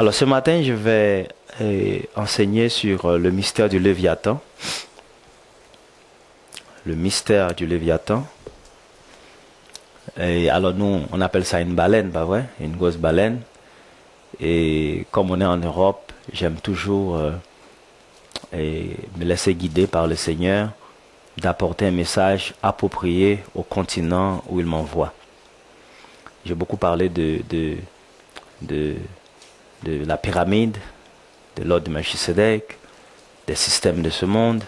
Alors ce matin, je vais enseigner sur le mystère du Léviathan. Le mystère du Léviathan. Et alors nous, on appelle ça une baleine, pas vrai? Une grosse baleine. Et comme on est en Europe, j'aime toujours me laisser guider par le Seigneur d'apporter un message approprié au continent où il m'envoie. J'ai beaucoup parlé de, de la pyramide, de l'ordre de Melchisedec, des systèmes de ce monde.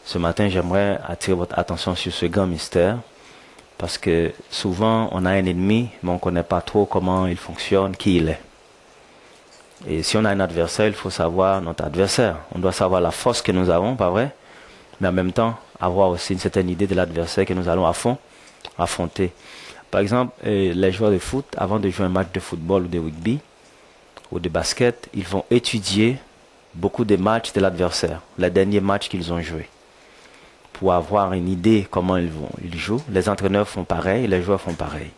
Ce matin, j'aimerais attirer votre attention sur ce grand mystère, parce que souvent, on a un ennemi, mais on ne connaît pas trop comment il fonctionne, qui il est. Et si on a un adversaire, il faut savoir notre adversaire. On doit savoir la force que nous avons, pas vrai? Mais en même temps, avoir aussi une certaine idée de l'adversaire que nous allons affronter. Par exemple, les joueurs de foot, avant de jouer un match de football ou de rugby, ou de basket, ils vont étudier beaucoup de matchs de l'adversaire, les derniers matchs qu'ils ont joués, pour avoir une idée comment ils jouent. Les entraîneurs font pareil, les joueurs font pareil.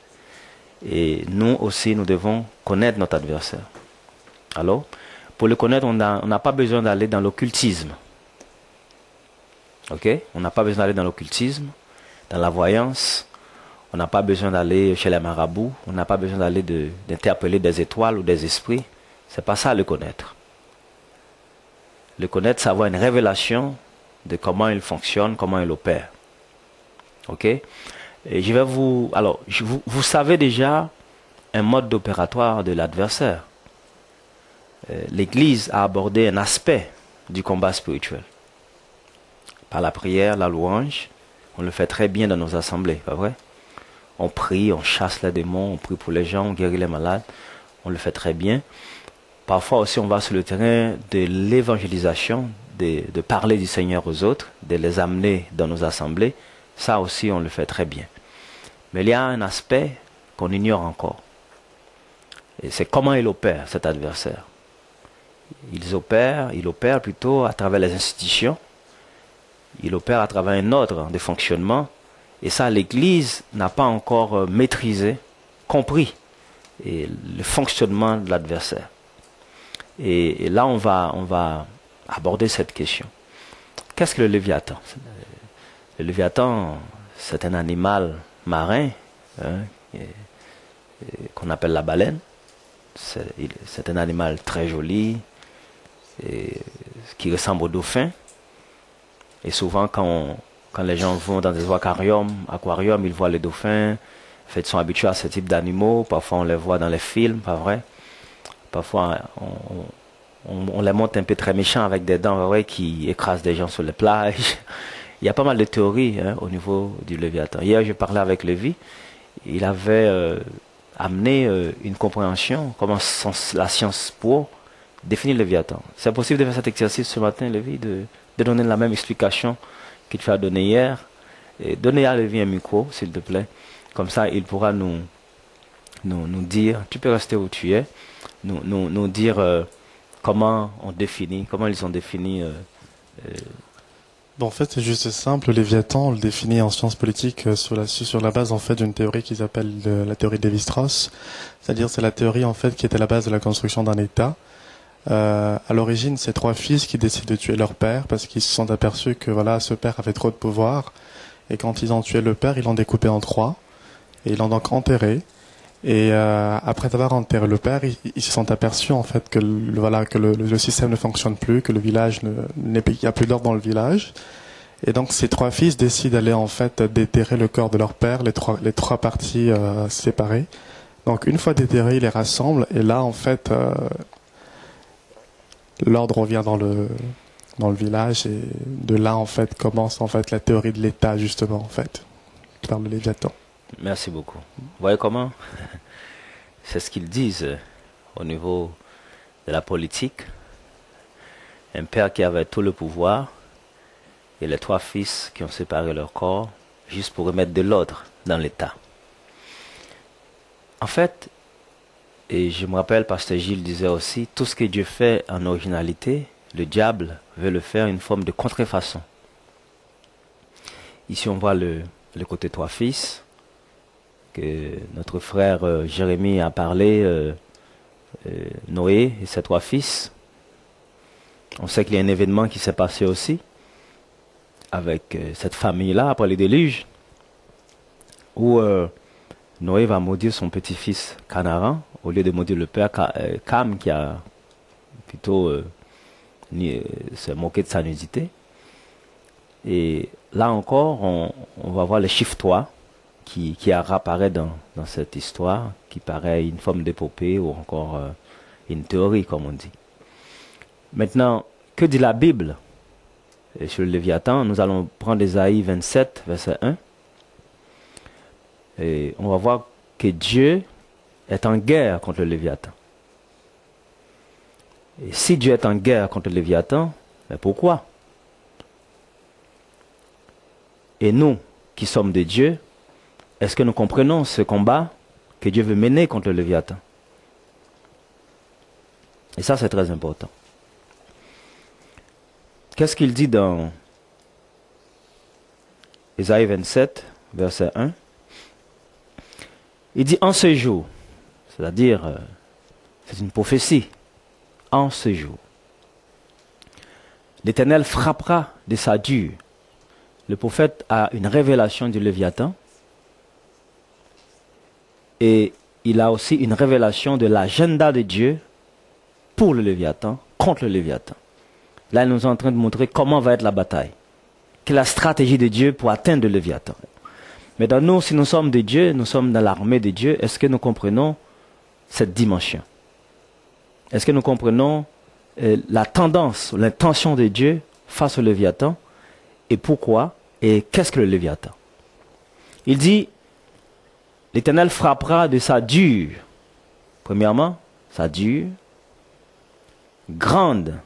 Et nous aussi, nous devons connaître notre adversaire. Alors, pour le connaître, on n'a pas besoin d'aller dans l'occultisme. Ok? On n'a pas besoin d'aller dans l'occultisme, dans la voyance. On n'a pas besoin d'aller chez les marabouts. On n'a pas besoin d'aller d'interpeller des étoiles ou des esprits. C'est pas ça le connaître. Le connaître, c'est avoir une révélation de comment il fonctionne, comment il opère. Ok? Et je vais alors, vous savez déjà un mode opératoire de l'adversaire. L'Église a abordé un aspect du combat spirituel. Par la prière, la louange, on le fait très bien dans nos assemblées, pas vrai? On prie, on chasse les démons, on prie pour les gens, on guérit les malades, on le fait très bien. Parfois aussi, on va sur le terrain de l'évangélisation, de parler du Seigneur aux autres, de les amener dans nos assemblées. Ça aussi, on le fait très bien. Mais il y a un aspect qu'on ignore encore. Et c'est comment il opère, cet adversaire. Il opère plutôt à travers les institutions. Il opère à travers un ordre de fonctionnement. Et ça, l'Église n'a pas encore maîtrisé, compris le fonctionnement de l'adversaire. Et là, on va aborder cette question. Qu'est-ce que le Léviathan? Le Léviathan, c'est un animal marin, hein, qu'on appelle la baleine. C'est un animal très joli, qui ressemble au dauphin. Et souvent, quand les gens vont dans des aquariums, ils voient les dauphins. En fait, ils sont habitués à ce type d'animaux. Parfois, on les voit dans les films, pas vrai? Parfois, on les montre un peu très méchants avec des dents, ouais, qui écrasent des gens sur les plages. Il y a pas mal de théories, hein, au niveau du Léviathan. Hier, je parlais avec Lévi. Il avait amené une compréhension, comment la science pour définir le Léviathan. C'est possible de faire cet exercice ce matin, Lévi, de donner la même explication que tu as donnée hier. Et donner à Lévi un micro, s'il te plaît. Comme ça, il pourra nous dire, tu peux rester où tu es, nous dire comment ils ont défini. Bon, en fait, c'est juste simple. Le Léviathan, on le définit en sciences politiques sur la base en fait d'une théorie qu'ils appellent la théorie de Lévi-Strauss. C'est-à-dire, c'est la théorie en fait qui est à la base de la construction d'un État. À l'origine, c'est trois fils qui décident de tuer leur père parce qu'ils se sont aperçus que voilà, ce père avait trop de pouvoir. Et quand ils ont tué le père, ils l'ont découpé en trois et ils l'ont donc enterré. Et après avoir enterré le père, ils se sont aperçus en fait que le système ne fonctionne plus, que le village il n'y a plus d'ordre dans le village. Et donc ces trois fils décident d'aller en fait déterrer le corps de leur père, les trois parties séparées. Donc une fois déterrés, ils les rassemblent et là en fait l'ordre revient dans le village et de là en fait commence en fait la théorie de l'État justement en fait par le Léviathan. Merci beaucoup. Vous voyez comment? C'est ce qu'ils disent au niveau de la politique. Un père qui avait tout le pouvoir et les trois fils qui ont séparé leur corps juste pour remettre de l'ordre dans l'État. En fait, et je me rappelle, Pasteur Gilles disait aussi, tout ce que Dieu fait en originalité, le diable veut le faire une forme de contrefaçon. Ici, on voit le côté trois fils, que notre frère Jérémie a parlé Noé et ses 3 fils. On sait qu'il y a un événement qui s'est passé aussi avec cette famille-là après le déluge, où Noé va maudire son petit-fils Canaran au lieu de maudire le père Cam qui a plutôt se moqué de sa nudité. Et là encore, on va voir le chiffre 3 qui apparaît dans cette histoire, qui paraît une forme d'épopée ou encore une théorie, comme on dit. Maintenant, que dit la Bible sur le Léviathan? Nous allons prendre Ésaïe 27, verset 1. Et on va voir que Dieu est en guerre contre le Léviathan. Et si Dieu est en guerre contre le Léviathan, mais pourquoi? Et nous, qui sommes de Dieu, est-ce que nous comprenons ce combat que Dieu veut mener contre le Léviathan? Et ça, c'est très important. Qu'est-ce qu'il dit dans Ésaïe 27, verset 1? Il dit en ce jour, c'est-à-dire, c'est une prophétie, en ce jour, l'Éternel frappera de sa dure. Le prophète a une révélation du Léviathan et il a aussi une révélation de l'agenda de Dieu pour le Léviathan, contre le Léviathan. Là, il nous est en train de montrer comment va être la bataille, quelle est la stratégie de Dieu pour atteindre le Léviathan. Mais dans nous, si nous sommes de Dieu, nous sommes dans l'armée de Dieu, est-ce que nous comprenons cette dimension? Est-ce que nous comprenons la tendance, l'intention de Dieu face au Léviathan? Et pourquoi? Et qu'est-ce que le Léviathan? Il dit, l'Éternel frappera de sa dure, premièrement, sa dure, grande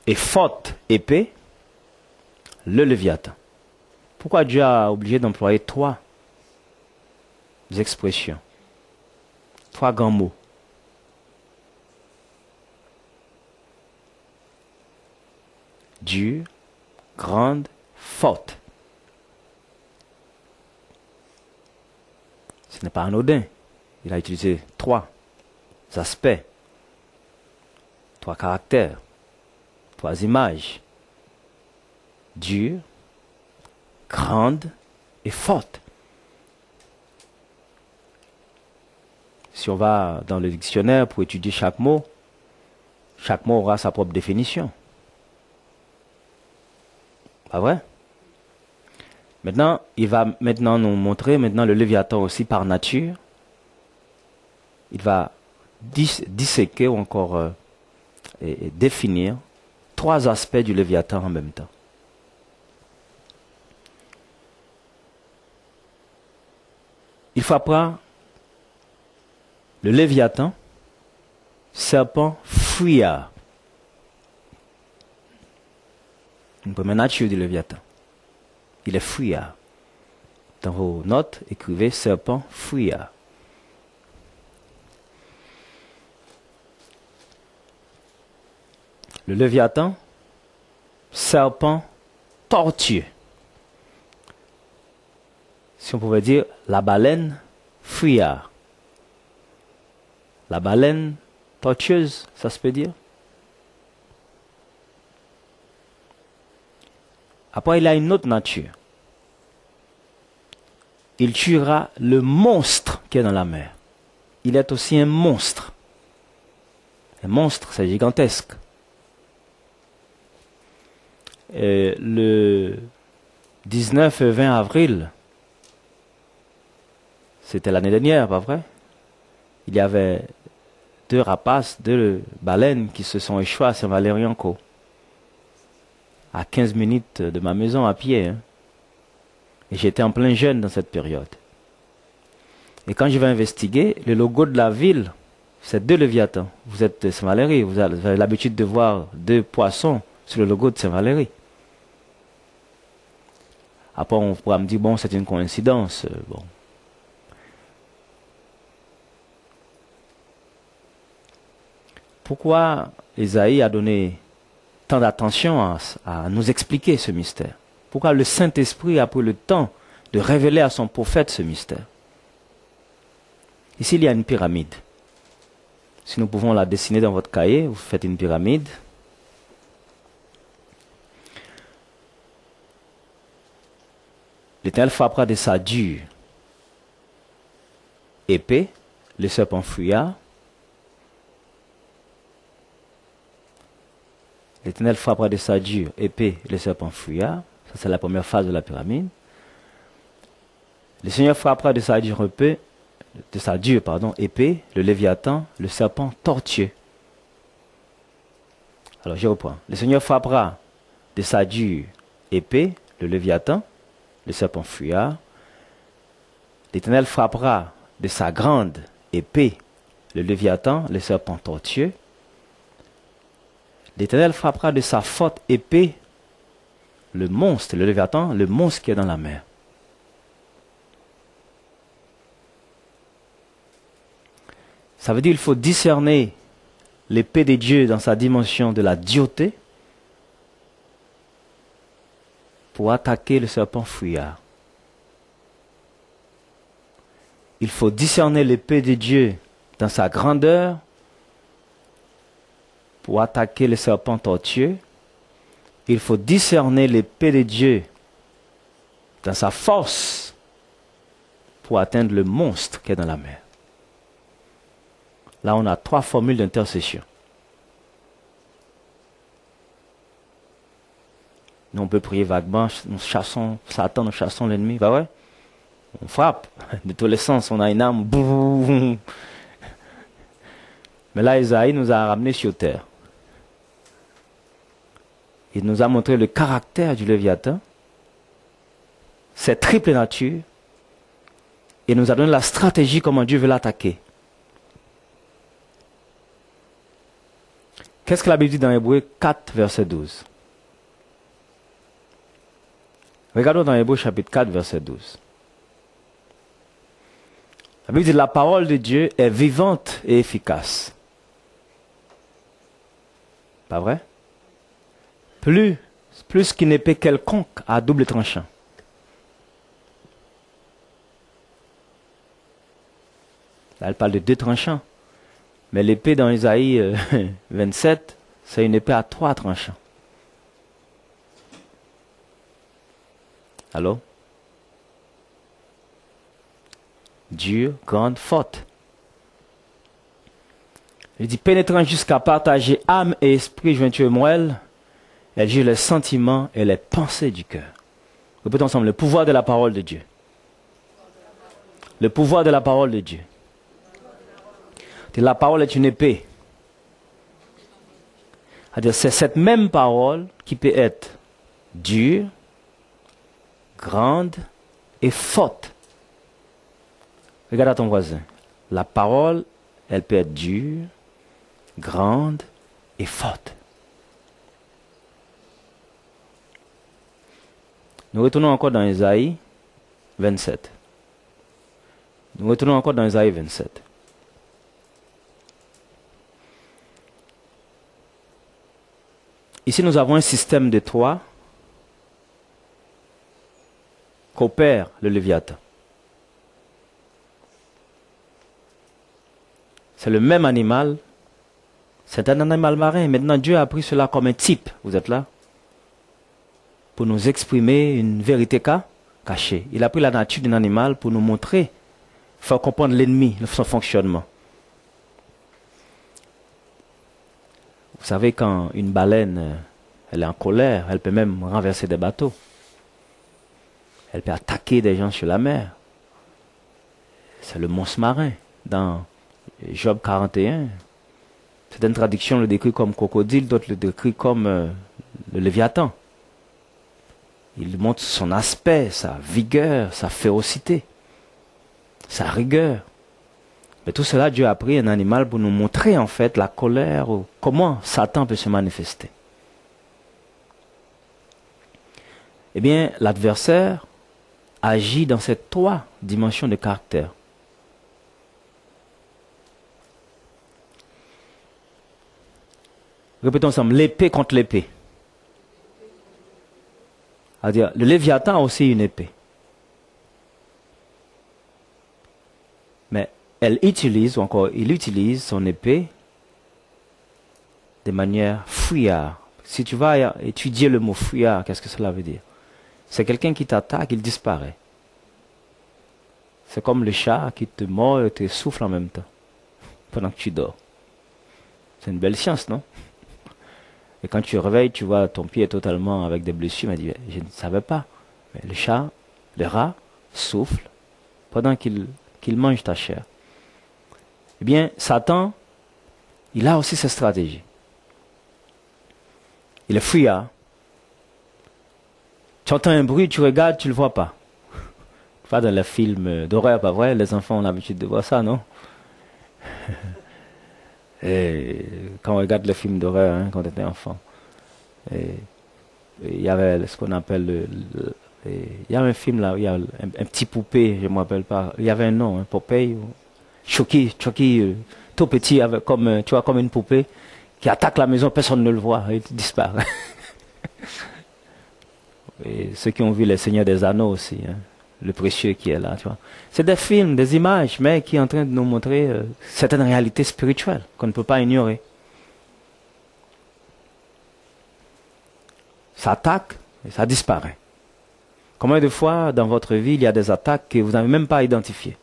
et forte épée, le Léviathan. Pourquoi Dieu a obligé d'employer 3 expressions, 3 grands mots? Dure, grande, forte. Ce n'est pas anodin. Il a utilisé 3 aspects, 3 caractères, 3 images. Dure, grande et forte. Si on va dans le dictionnaire pour étudier chaque mot aura sa propre définition. Pas vrai? Maintenant, il va nous montrer le Léviathan aussi par nature. Il va disséquer ou encore et définir 3 aspects du Léviathan en même temps. Il frappera le Léviathan, serpent fuyard. Une première nature du Léviathan. Il est fuyard. Dans vos notes, écrivez serpent fuyard. Le Léviathan, serpent tortueux. Si on pouvait dire la baleine fuyard. La baleine tortueuse, ça se peut dire. Après, il a une autre nature. Il tuera le monstre qui est dans la mer. Il est aussi un monstre. Un monstre, c'est gigantesque. Et le 19 et 20 avril, c'était l'année dernière, pas vrai? Il y avait 2 rapaces, 2 baleines qui se sont échouées à Saint-Valery-en-Caux. À 15 minutes de ma maison à pied. Hein. Et j'étais en plein jeûne dans cette période. Et quand je vais investiguer, le logo de la ville, c'est 2 Léviathans. Vous êtes de Saint-Valery, vous avez l'habitude de voir 2 poissons sur le logo de Saint-Valery. Après, on pourra me dire, bon, c'est une coïncidence. Bon. Pourquoi Ésaïe a donné tant d'attention à nous expliquer ce mystère? Pourquoi le Saint-Esprit a pris le temps de révéler à son prophète ce mystère? Ici, il y a une pyramide. Si nous pouvons la dessiner dans votre cahier, vous faites une pyramide. L'Éternel frappera de sa dure épée le serpent fuira. L'Éternel frappera de sa dure épée le serpent fuira. Ça, c'est la première phase de la pyramide. Le Seigneur frappera de sa dure épée, le Léviathan, le serpent tortueux. Alors, je reprends. Le Seigneur frappera de sa dure épée, le Léviathan, le serpent fuira. L'Éternel frappera de sa grande épée, le Léviathan, le serpent tortueux. L'Éternel frappera de sa forte épée, le monstre, le Léviathan, le monstre qui est dans la mer. Ça veut dire qu'il faut discerner l'épée de Dieu dans sa dimension de la dureté pour attaquer le serpent fuyard. Il faut discerner l'épée de Dieu dans sa grandeur pour attaquer le serpent tortueux. Il faut discerner l'épée de Dieu dans sa force pour atteindre le monstre qui est dans la mer. Là, on a 3 formules d'intercession. Nous, on peut prier vaguement, nous chassons Satan, nous chassons l'ennemi, bah ouais. On frappe de tous les sens, on a une âme. Boum. Mais là, Isaïe nous a ramenés sur terre. Il nous a montré le caractère du Léviathan, cette triple nature, et nous a donné la stratégie comment Dieu veut l'attaquer. Qu'est-ce que la Bible dit dans Hébreux 4, verset 12? Regardons dans Hébreux chapitre 4, verset 12. La Bible dit la parole de Dieu est vivante et efficace. Pas vrai? Plus qu'une épée quelconque à double tranchant. Là, elle parle de 2 tranchants. Mais l'épée dans Isaïe 27, c'est une épée à 3 tranchants. Allô? Dure, grande, forte. Il dit pénétrant jusqu'à partager âme et esprit, jointure moelle, elle juge les sentiments et les pensées du cœur. Répétons ensemble, le pouvoir de la parole de Dieu. Le pouvoir de la parole de Dieu. La parole est une épée. C'est-à-dire, c'est cette même parole qui peut être dure, grande et forte. Regarde à ton voisin. La parole, elle peut être dure, grande et forte. Nous retournons encore dans Isaïe 27. Nous retournons encore dans Isaïe 27. Ici, nous avons un système de 3 qu'opère le Léviathan. C'est le même animal. C'est un animal marin. Maintenant, Dieu a pris cela comme un type. Vous êtes là? Pour nous exprimer une vérité cachée. Il a pris la nature d'un animal pour nous montrer, faire comprendre l'ennemi, son fonctionnement. Vous savez, quand une baleine, elle est en colère, elle peut même renverser des bateaux. Elle peut attaquer des gens sur la mer. C'est le monstre marin. Dans Job 41, certaines traductions le décrivent comme crocodile, d'autres le décrivent comme le Léviathan. Il montre son aspect, sa vigueur, sa férocité, sa rigueur. Mais tout cela, Dieu a pris un animal pour nous montrer en fait la colère ou comment Satan peut se manifester. Eh bien, l'adversaire agit dans ces 3 dimensions de caractère. Répétons ensemble, l'épée contre l'épée. C'est-à-dire, le Léviathan a aussi une épée. Mais elle utilise, ou encore il utilise son épée de manière fouillarde. Si tu vas étudier le mot fouillard, qu'est-ce que cela veut dire? C'est quelqu'un qui t'attaque, il disparaît. C'est comme le chat qui te mord et te souffle en même temps, pendant que tu dors. C'est une belle science, non? Et quand tu te réveilles, tu vois ton pied est totalement avec des blessures. Il m'a dit, je ne savais pas. Mais le chat, le rat, souffle pendant qu'il mange ta chair. Eh bien, Satan, il a aussi cette stratégie. Il est fouillard. Tu entends un bruit, tu regardes, tu ne le vois pas. Pas dans les films d'horreur, pas vrai? Les enfants ont l'habitude de voir ça, non? Et quand on regarde les films d'horreur, hein, quand on était enfant, il y avait ce qu'on appelle il y a un film là où il y a un petit poupée, je ne me rappelle pas, il y avait un nom, hein, Popeye, Chucky, tout petit, avec, comme, tu vois, comme une poupée, qui attaque la maison, personne ne le voit, il disparaît. Et ceux qui ont vu Les Seigneurs des Anneaux aussi, hein, le précieux qui est là, tu vois. C'est des films, des images, mais qui sont en train de nous montrer certaines réalités spirituelles qu'on ne peut pas ignorer. Ça attaque et ça disparaît. Combien de fois dans votre vie il y a des attaques que vous n'avez même pas identifiées?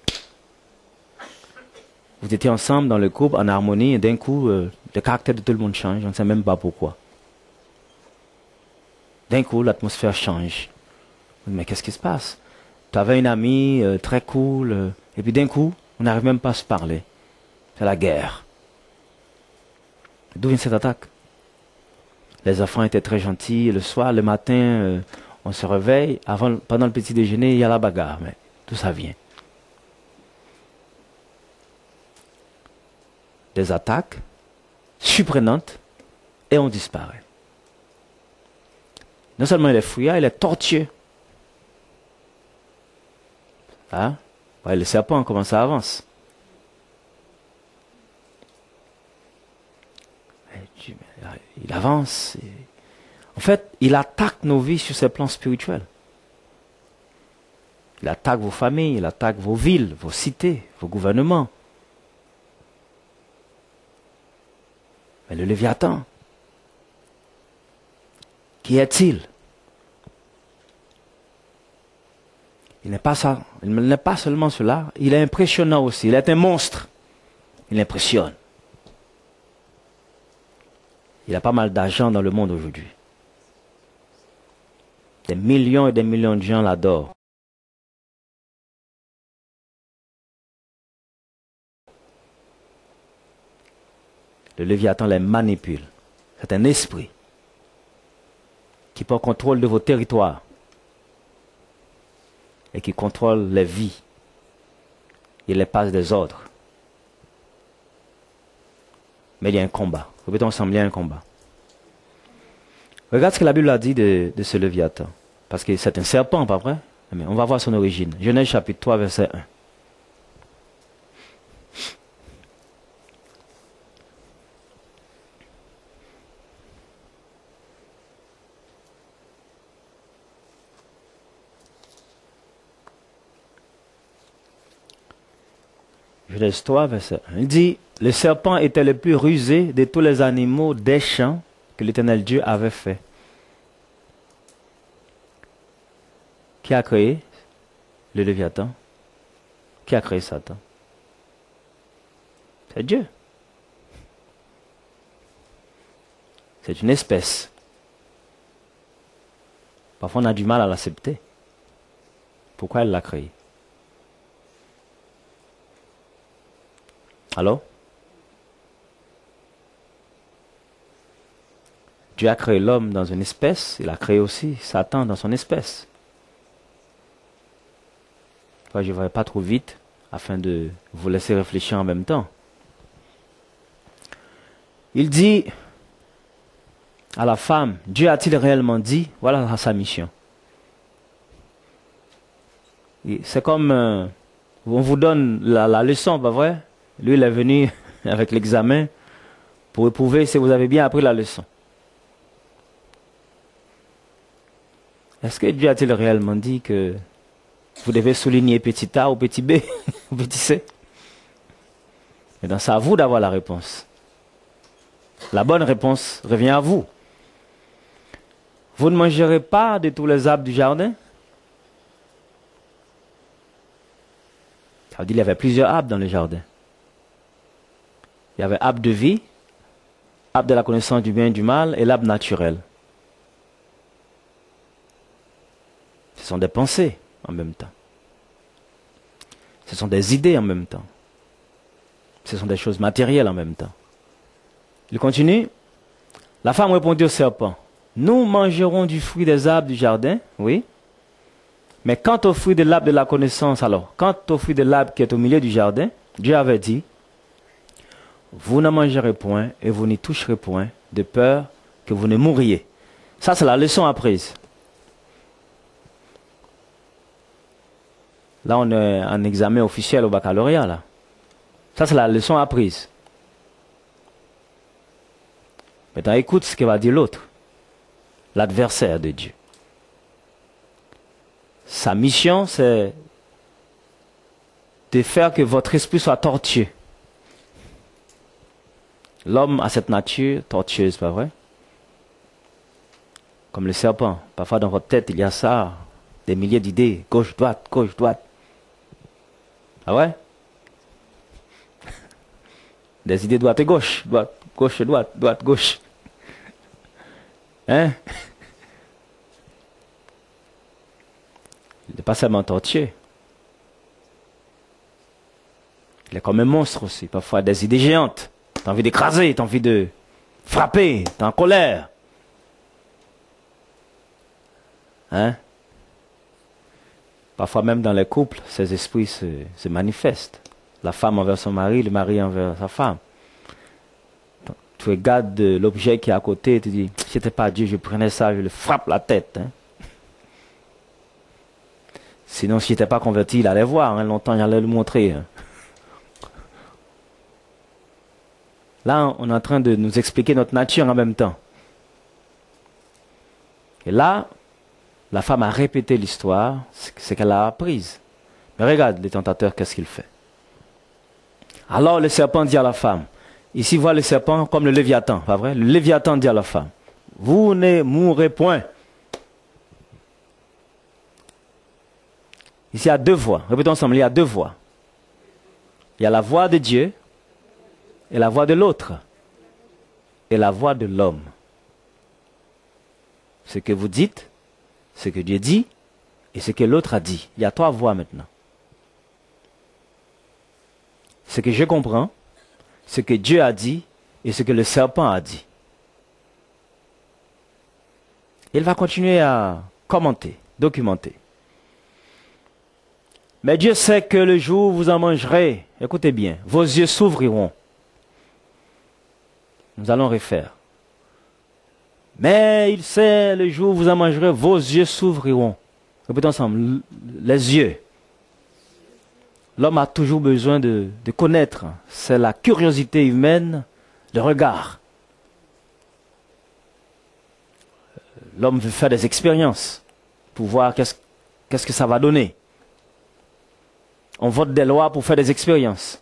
Vous étiez ensemble dans le couple, en harmonie, et d'un coup, le caractère de tout le monde change, on ne sait même pas pourquoi. D'un coup, l'atmosphère change. Mais qu'est-ce qui se passe? Tu avais une amie très cool, et puis d'un coup, on n'arrive même pas à se parler. C'est la guerre. D'où vient cette attaque? Les enfants étaient très gentils, le soir, le matin, on se réveille, pendant le petit déjeuner, il y a la bagarre. Mais d'où ça vient? Des attaques surprenantes et on disparaît. Non seulement il est fouillard, il est tortueux. Hein? Ouais, le serpent, comment ça avance? Il avance. En fait, il attaque nos vies sur ces plans spirituels. Il attaque vos familles, il attaque vos villes, vos cités, vos gouvernements. Mais le Léviathan, qui est-il? Il n'est pas seulement cela, il est impressionnant aussi. Il est un monstre. Il impressionne. Il a pas mal d'argent dans le monde aujourd'hui. Des millions et des millions de gens l'adorent. Le Léviathan les manipule. C'est un esprit qui prend contrôle de vos territoires et qui contrôle les vies. Il les passe des ordres. Mais il y a un combat. Répétons ensemble, il y a un combat. Regarde ce que la Bible a dit de ce Léviathan. Parce que c'est un serpent, pas vrai? Mais on va voir son origine. Genèse chapitre 3, verset 1. Genèse 3, verset 1. Il dit, le serpent était le plus rusé de tous les animaux des champs que l'Éternel Dieu avait fait. Qui a créé le Léviathan? Qui a créé Satan? C'est Dieu. C'est une espèce. Parfois on a du mal à l'accepter. Pourquoi elle l'a créé? Alors? Dieu a créé l'homme dans une espèce, il a créé aussi Satan dans son espèce. Je ne vais pas trop vite afin de vous laisser réfléchir en même temps. Il dit à la femme, Dieu a-t-il réellement dit? Voilà sa mission. C'est comme on vous donne la leçon, pas vrai? Lui, il est venu avec l'examen pour éprouver si vous avez bien appris la leçon. Est-ce que Dieu a-t-il réellement dit que vous devez souligner petit a ou petit b ou petit c? Maintenant, c'est à vous d'avoir la réponse. La bonne réponse revient à vous. Vous ne mangerez pas de tous les arbres du jardin? Ça veut dire qu'il y avait plusieurs arbres dans le jardin. Il y avait l'arbre de vie, l'arbre de la connaissance du bien et du mal et l'arbre naturel. Ce sont des pensées en même temps. Ce sont des idées en même temps. Ce sont des choses matérielles en même temps. Il continue. La femme répondit au serpent, nous mangerons du fruit des arbres du jardin, oui. Mais quant au fruit de l'arbre de la connaissance, alors, quant au fruit de l'arbre qui est au milieu du jardin, Dieu avait dit, vous n'en mangerez point et vous n'y toucherez point, de peur que vous ne mouriez. Ça, c'est la leçon apprise. Là, on est en examen officiel au baccalauréat, là. Ça, c'est la leçon apprise. Maintenant, écoute ce que va dire l'autre, l'adversaire de Dieu. Sa mission, c'est de faire que votre esprit soit tortueux. L'homme a cette nature tortueuse, pas vrai? Comme le serpent. Parfois, dans votre tête, il y a ça, des milliers d'idées, gauche, droite, gauche, droite. Ah ouais? Des idées droite et gauche, droite, gauche et droite, droite, gauche. Hein? Il n'est pas seulement tortueux. Il est comme un monstre aussi. Parfois des idées géantes. Tu as envie d'écraser, tu as envie de frapper, tu es en colère. Hein? Parfois même dans les couples, ces esprits se manifestent. La femme envers son mari, le mari envers sa femme. Tu regardes l'objet qui est à côté et tu dis, si c'était pas Dieu, je prenais ça, je le frappe la tête. Hein? Sinon, si j'étais pas converti, il allait voir. Hein, longtemps, j'allais le montrer. Hein. Là, on est en train de nous expliquer notre nature en même temps. Et là, la femme a répété l'histoire, c'est qu'elle a apprise. Mais regarde, le tentateur, qu'est-ce qu'il fait? Alors le serpent dit à la femme, ici voit le serpent comme le Léviathan, pas vrai? Le Léviathan dit à la femme, vous ne mourrez point. Ici, il y a deux voix. Répétons ensemble, il y a deux voix. Il y a la voix de Dieu et la voix de l'autre. Et la voix de l'homme. Ce que vous dites, ce que Dieu dit et ce que l'autre a dit. Il y a trois voix maintenant. Ce que je comprends, ce que Dieu a dit et ce que le serpent a dit. Il va continuer à commenter, documenter. Mais Dieu sait que le jour où vous en mangerez, écoutez bien, vos yeux s'ouvriront. Nous allons refaire. Mais il sait le jour où vous en mangerez, vos yeux s'ouvriront. Répétons ensemble, les yeux. L'homme a toujours besoin de connaître. C'est la curiosité humaine, le regard. L'homme veut faire des expériences pour voir qu'est-ce que ça va donner. On vote des lois pour faire des expériences.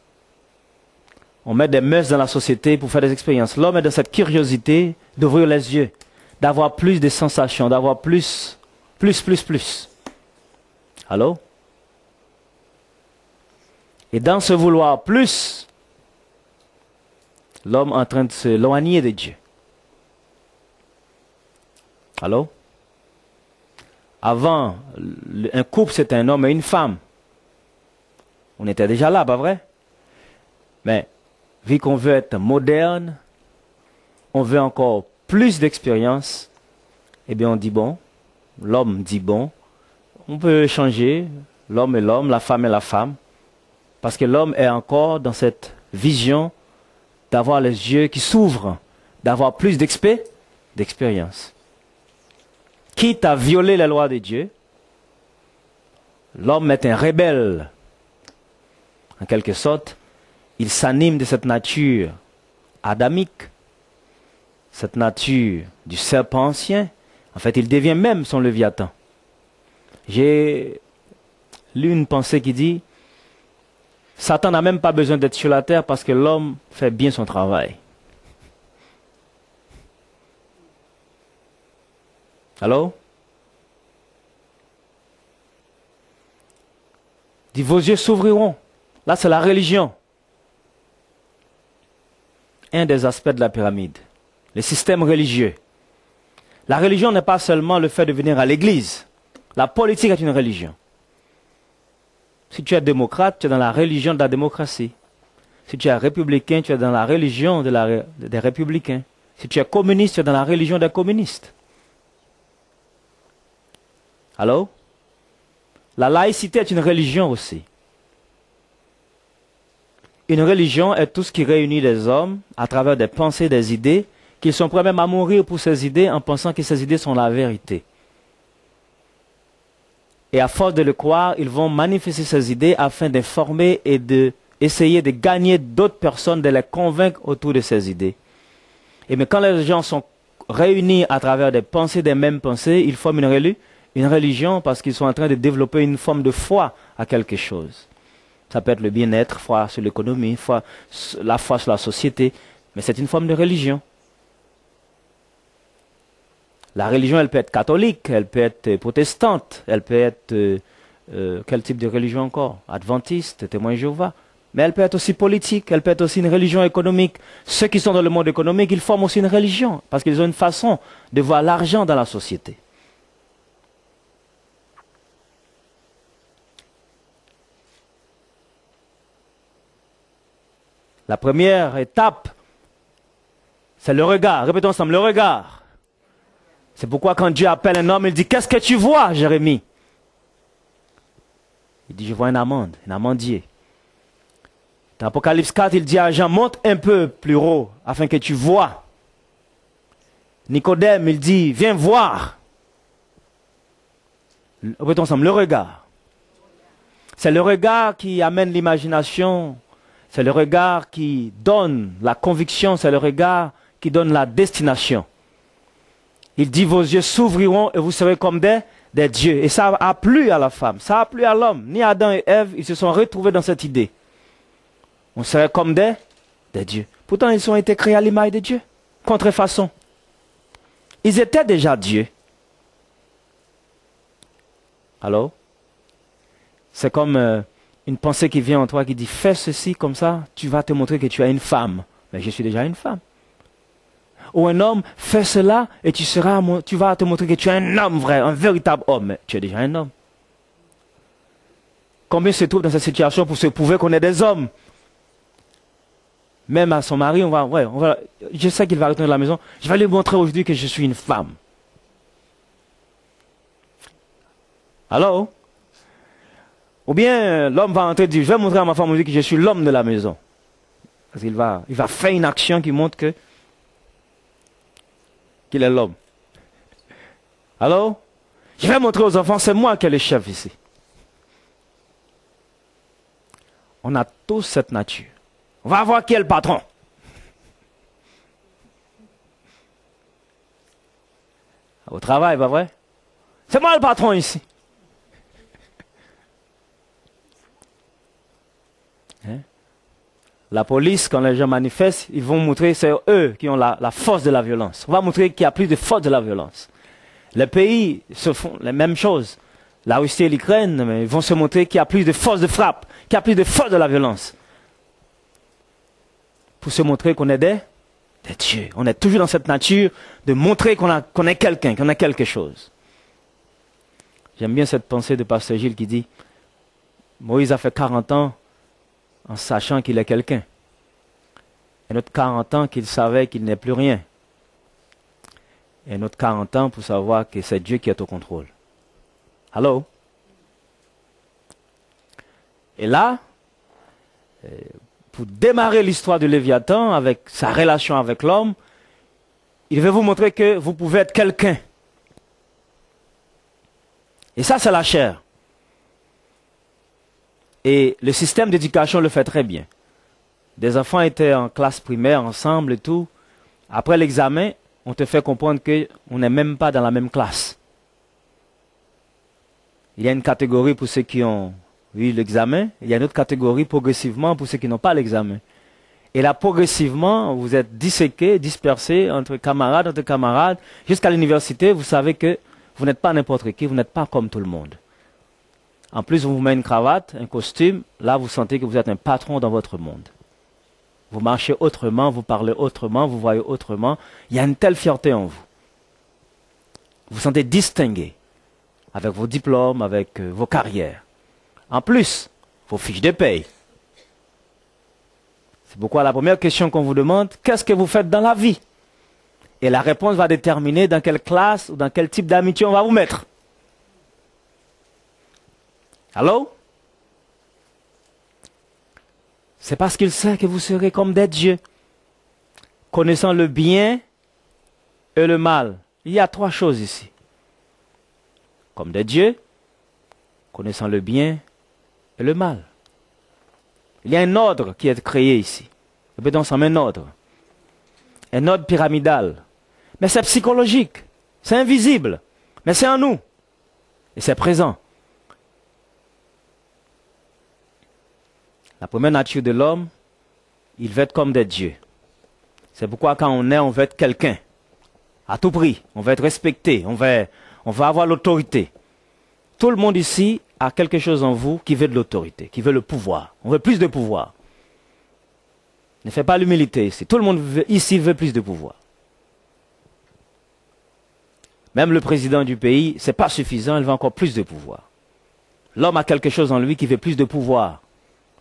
On met des mœurs dans la société pour faire des expériences. L'homme est dans cette curiosité d'ouvrir les yeux, d'avoir plus de sensations, d'avoir plus. Allô? Et dans ce vouloir plus, l'homme est en train de se éloigner de Dieu. Allô? Avant, un couple, c'était un homme et une femme. On était déjà là, pas vrai? Mais, vu qu'on veut être moderne, on veut encore plus d'expérience, eh bien on dit bon, l'homme dit bon, on peut changer, l'homme et l'homme, la femme et la femme, parce que l'homme est encore dans cette vision d'avoir les yeux qui s'ouvrent, d'avoir plus d'expérience. Quitte à violer les lois de Dieu, l'homme est un rebelle. En quelque sorte, il s'anime de cette nature adamique, cette nature du serpent ancien. En fait, il devient même son Léviathan. J'ai lu une pensée qui dit, Satan n'a même pas besoin d'être sur la terre parce que l'homme fait bien son travail. Allô? Dit, vos yeux s'ouvriront. Là, c'est la religion. Un des aspects de la pyramide. Le système religieux. La religion n'est pas seulement le fait de venir à l'église. La politique est une religion. Si tu es démocrate, tu es dans la religion de la démocratie. Si tu es républicain, tu es dans la religion des républicains. Si tu es communiste, tu es dans la religion des communistes. Allô? La laïcité est une religion aussi. Une religion est tout ce qui réunit les hommes à travers des pensées, des idées, qu'ils sont prêts même à mourir pour ces idées en pensant que ces idées sont la vérité. Et à force de le croire, ils vont manifester ces idées afin d'informer et d'essayer de gagner d'autres personnes, de les convaincre autour de ces idées. Et mais quand les gens sont réunis à travers des pensées, des mêmes pensées, ils forment une religion parce qu'ils sont en train de développer une forme de foi à quelque chose. Ça peut être le bien-être, foi sur l'économie, la foi sur la société, mais c'est une forme de religion. La religion, elle peut être catholique, elle peut être protestante, elle peut être... quel type de religion encore? Adventiste, témoin Jéhovah. Mais elle peut être aussi politique, elle peut être aussi une religion économique. Ceux qui sont dans le monde économique, ils forment aussi une religion, parce qu'ils ont une façon de voir l'argent dans la société. La première étape, c'est le regard. Répétons ensemble, le regard. C'est pourquoi quand Dieu appelle un homme, il dit, qu'est-ce que tu vois, Jérémie? Il dit, je vois une amande, un amandier. Dans Apocalypse 4, il dit à Jean, monte un peu plus haut, afin que tu vois. Nicodème, il dit, viens voir. Répétons ensemble, le regard. C'est le regard qui amène l'imagination. C'est le regard qui donne la conviction, c'est le regard qui donne la destination. Il dit, vos yeux s'ouvriront et vous serez comme des dieux. Et ça a plu à la femme, ça a plu à l'homme. Ni Adam et Ève, ils se sont retrouvés dans cette idée. On serait comme des dieux. Pourtant, ils ont été créés à l'image de Dieu, contrefaçon. Ils étaient déjà dieux. Alors, c'est comme une pensée qui vient en toi qui dit, fais ceci comme ça, tu vas te montrer que tu es une femme. Mais je suis déjà une femme. Ou un homme, fais cela et tu vas te montrer que tu es un homme vrai, un véritable homme. Mais tu es déjà un homme. Combien se trouvent dans cette situation pour se prouver qu'on est des hommes? Même à son mari, je sais qu'il va retourner à la maison, je vais lui montrer aujourd'hui que je suis une femme. Alors? Ou bien l'homme va entrer et dire, je vais montrer à ma femme aujourd'hui que je suis l'homme de la maison. Parce qu'il va faire une action qui montre qu'il est l'homme. Alors, je vais montrer aux enfants, c'est moi qui est le chef ici. On a tous cette nature. On va voir qui est le patron. Au travail, pas vrai? C'est moi le patron ici. Hein? La police, quand les gens manifestent, ils vont montrer, c'est eux qui ont la force de la violence. On va montrer qu'il y a plus de force de la violence. Les pays se font les mêmes choses. La Russie et l'Ukraine, ils vont se montrer qu'il y a plus de force de frappe, qu'il y a plus de force de la violence. Pour se montrer qu'on est des dieux. On est toujours dans cette nature de montrer qu'on est quelqu'un, qu'on est quelque chose. J'aime bien cette pensée de Pasteur Gilles qui dit, Moïse a fait 40 ans en sachant qu'il est quelqu'un. Et notre 40 ans qu'il savait qu'il n'est plus rien. Et notre 40 ans pour savoir que c'est Dieu qui est au contrôle. Allô? Et là, pour démarrer l'histoire de Léviathan avec sa relation avec l'homme, il veut vous montrer que vous pouvez être quelqu'un. Et ça, c'est la chair. Et le système d'éducation le fait très bien. Des enfants étaient en classe primaire ensemble et tout. Après l'examen, on te fait comprendre qu'on n'est même pas dans la même classe. Il y a une catégorie pour ceux qui ont Oui, l'examen. Il y a une autre catégorie progressivement pour ceux qui n'ont pas l'examen. Et là, progressivement, vous êtes disséqués, dispersés entre camarades, jusqu'à l'université, vous savez que vous n'êtes pas n'importe qui, vous n'êtes pas comme tout le monde. En plus, on vous met une cravate, un costume, là, vous sentez que vous êtes un patron dans votre monde. Vous marchez autrement, vous parlez autrement, vous voyez autrement. Il y a une telle fierté en vous. Vous vous sentez distingué avec vos diplômes, avec vos carrières. En plus, vos fiches de paye. C'est pourquoi la première question qu'on vous demande, qu'est-ce que vous faites dans la vie? Et la réponse va déterminer dans quelle classe ou dans quel type d'amitié on va vous mettre. Allô? C'est parce qu'il sait que vous serez comme des dieux, connaissant le bien et le mal. Il y a trois choses ici. Comme des dieux, connaissant le bien et le mal. Il y a un ordre qui est créé ici. Et donc, ça met un ordre. Un ordre pyramidal. Mais c'est psychologique. C'est invisible. Mais c'est en nous. Et c'est présent. La première nature de l'homme, il veut être comme des dieux. C'est pourquoi quand on est, on veut être quelqu'un. À tout prix. On veut être respecté. On veut avoir l'autorité. Tout le monde ici a quelque chose en vous qui veut de l'autorité, qui veut le pouvoir. On veut plus de pouvoir. Ne fais pas l'humilité ici. Tout le monde ici veut plus de pouvoir. Même le président du pays, ce n'est pas suffisant, il veut encore plus de pouvoir. L'homme a quelque chose en lui qui veut plus de pouvoir.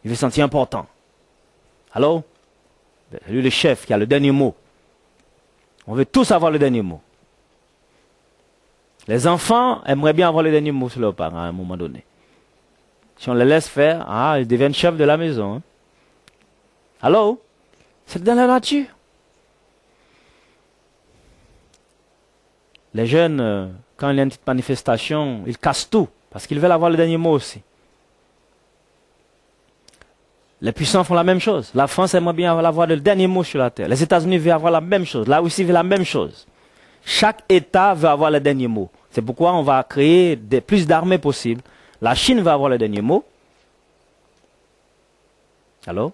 Il veut se sentir important. Alors, c'est lui le chef qui a le dernier mot. On veut tous avoir le dernier mot. Les enfants aimeraient bien avoir le dernier mot sur leurs parents à un moment donné. Si on les laisse faire, ils deviennent chefs de la maison. Hein. Alors, c'est dans la nature. Les jeunes, quand il y a une petite manifestation, ils cassent tout, parce qu'ils veulent avoir le dernier mot aussi. Les puissants font la même chose. La France aimerait bien avoir le dernier mot sur la terre. Les États-Unis veulent avoir la même chose. La Russie veut la même chose. Chaque État veut avoir le dernier mot. C'est pourquoi on va créer plus d'armées possibles. La Chine va avoir le dernier mot. Alors?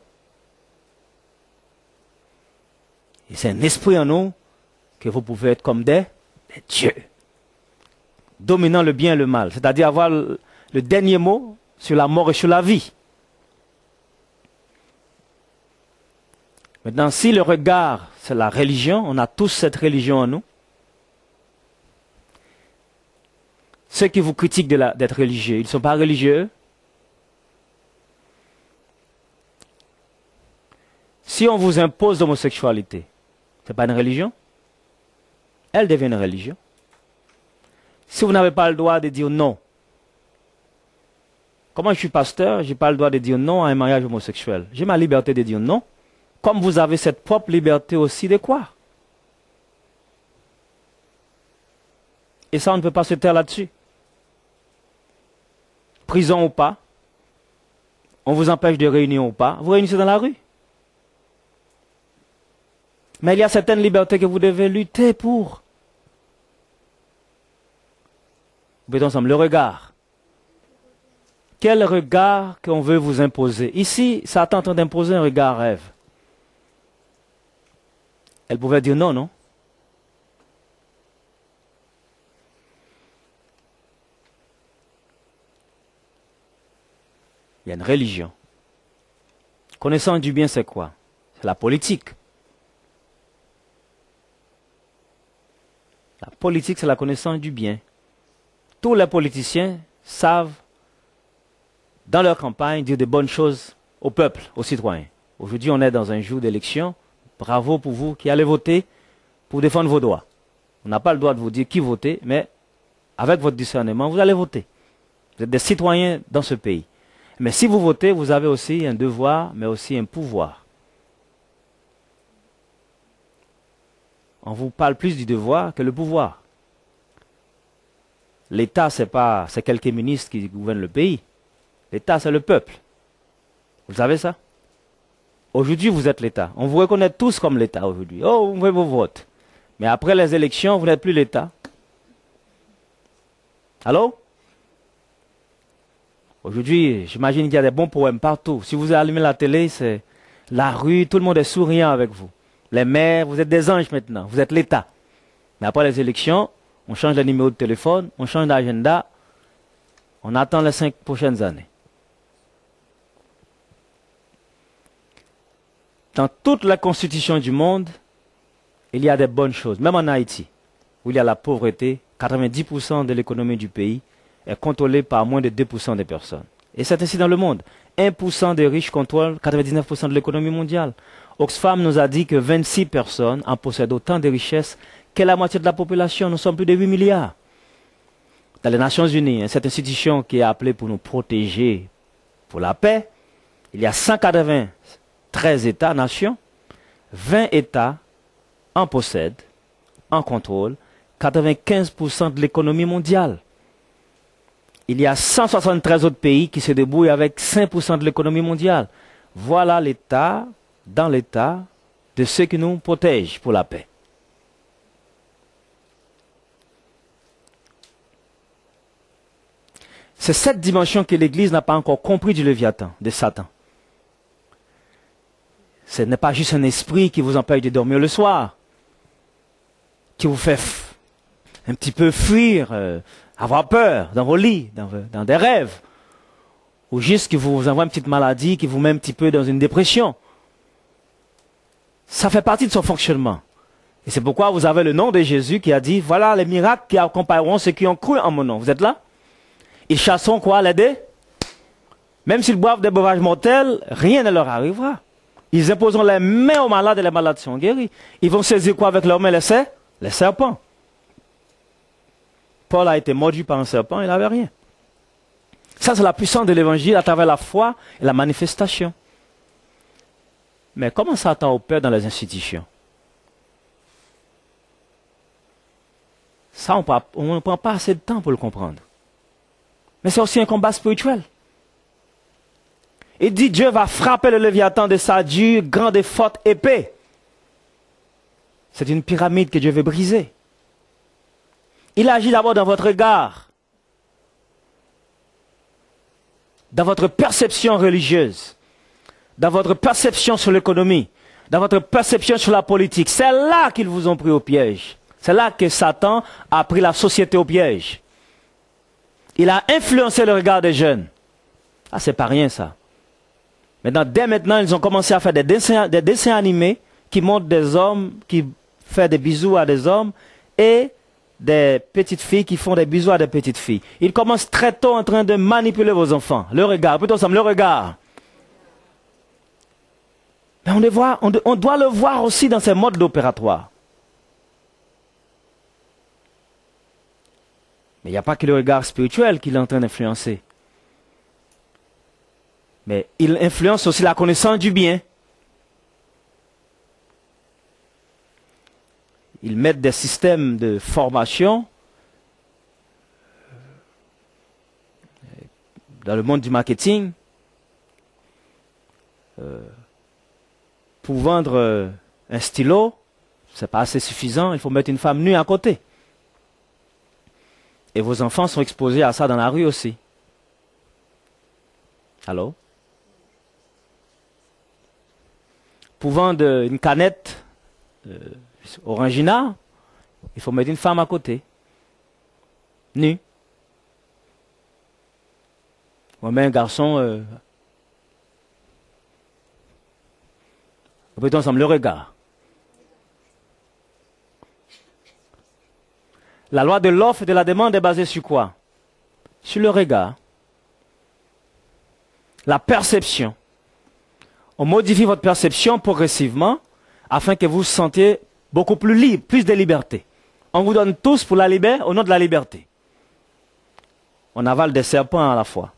Et c'est un esprit en nous que vous pouvez être comme des dieux. Dominant le bien et le mal. C'est-à-dire avoir le dernier mot sur la mort et sur la vie. Maintenant, si le regard, c'est la religion, on a tous cette religion en nous. Ceux qui vous critiquent d'être religieux, ils ne sont pas religieux. Si on vous impose l'homosexualité, ce n'est pas une religion. Elle devient une religion. Si vous n'avez pas le droit de dire non, comment je suis pasteur, je n'ai pas le droit de dire non à un mariage homosexuel. J'ai ma liberté de dire non. Comme vous avez cette propre liberté aussi de quoi? Et ça, on ne peut pas se taire là-dessus. Prison ou pas, on vous empêche de réunir ou pas, vous réunissez dans la rue. Mais il y a certaines libertés que vous devez lutter pour. Mettons ensemble, le regard. Quel regard qu'on veut vous imposer? Ici, Satan tente d'imposer un regard à Ève. Elle pouvait dire non, non? Il y a une religion. Connaissance du bien, c'est quoi? C'est la politique. La politique, c'est la connaissance du bien. Tous les politiciens savent, dans leur campagne, dire de bonnes choses au peuple, aux citoyens. Aujourd'hui, on est dans un jour d'élection. Bravo pour vous qui allez voter pour défendre vos droits. On n'a pas le droit de vous dire qui voter, mais avec votre discernement, vous allez voter. Vous êtes des citoyens dans ce pays. Mais si vous votez, vous avez aussi un devoir, mais aussi un pouvoir. On vous parle plus du devoir que le pouvoir. L'État, c'est quelques ministres qui gouvernent le pays. L'État, c'est le peuple. Vous savez ça? Aujourd'hui, vous êtes l'État. On vous reconnaît tous comme l'État aujourd'hui. Oh, vous faites vos votes. Mais après les élections, vous n'êtes plus l'État. Allô? Aujourd'hui, j'imagine qu'il y a des bons poèmes partout. Si vous allumez la télé, c'est la rue, tout le monde est souriant avec vous. Les maires, vous êtes des anges maintenant, vous êtes l'État. Mais après les élections, on change le numéro de téléphone, on change d'agenda, on attend les 5 prochaines années. Dans toute la constitution du monde, il y a des bonnes choses, même en Haïti, où il y a la pauvreté, 90% de l'économie du pays est contrôlée par moins de 2% des personnes. Et c'est ainsi dans le monde. 1% des riches contrôlent 99% de l'économie mondiale. Oxfam nous a dit que 26 personnes en possèdent autant de richesses que la moitié de la population. Nous sommes plus de 8 milliards. Dans les Nations Unies, cette institution qui est appelée pour nous protéger pour la paix, il y a 193 États, nations, 20 États en possèdent, en contrôle, 95% de l'économie mondiale. Il y a 173 autres pays qui se débrouillent avec 5% de l'économie mondiale. Voilà l'état, dans l'état, de ceux qui nous protègent pour la paix. C'est cette dimension que l'Église n'a pas encore compris du Léviathan, de Satan. Ce n'est pas juste un esprit qui vous empêche de dormir le soir, qui vous fait un petit peu fuir, avoir peur dans vos lits, dans des rêves, ou juste qui vous envoie une petite maladie, qui vous met un petit peu dans une dépression. Ça fait partie de son fonctionnement. Et c'est pourquoi vous avez le nom de Jésus qui a dit, voilà les miracles qui accompagneront ceux qui ont cru en mon nom. Vous êtes là? Ils chasseront quoi, les dés? Même s'ils boivent des breuvages mortels, rien ne leur arrivera. Ils imposeront les mains aux malades et les malades sont guéris. Ils vont saisir quoi avec leurs mains? Les serpents. Paul a été mordu par un serpent, il n'avait rien. Ça, c'est la puissance de l'évangile à travers la foi et la manifestation. Mais comment Satan opère dans les institutions? Ça, on ne prend pas assez de temps pour le comprendre. Mais c'est aussi un combat spirituel. Il dit, Dieu va frapper le Léviathan de sa dure, grande et forte épée. C'est une pyramide que Dieu veut briser. Il agit d'abord dans votre regard, dans votre perception religieuse, dans votre perception sur l'économie, dans votre perception sur la politique. C'est là qu'ils vous ont pris au piège. C'est là que Satan a pris la société au piège. Il a influencé le regard des jeunes. Ah, c'est pas rien ça. Dès maintenant, ils ont commencé à faire des dessins animés qui montrent des hommes qui font des bisous à des hommes et des petites filles qui font des bisous à des petites filles. Ils commencent très tôt en train de manipuler vos enfants. Le regard, plutôt ensemble, le regard. Mais on doit le voir aussi dans ces modes opératoires. Mais il n'y a pas que le regard spirituel qu'il est en train d'influencer. Mais il influence aussi la connaissance du bien. Ils mettent des systèmes de formation dans le monde du marketing pour vendre un stylo. Ce n'est pas assez suffisant, il faut mettre une femme nue à côté. Et vos enfants sont exposés à ça dans la rue aussi. Allô? Pour vendre une canette Orangina, il faut mettre une femme à côté, nue. On met un garçon, on ensemble le regard. La loi de l'offre et de la demande est basée sur quoi? Sur le regard. La perception. On modifie votre perception progressivement afin que vous vous sentiez beaucoup plus libre, plus de liberté. On vous donne tous pour la liberté, au nom de la liberté. On avale des serpents à la fois.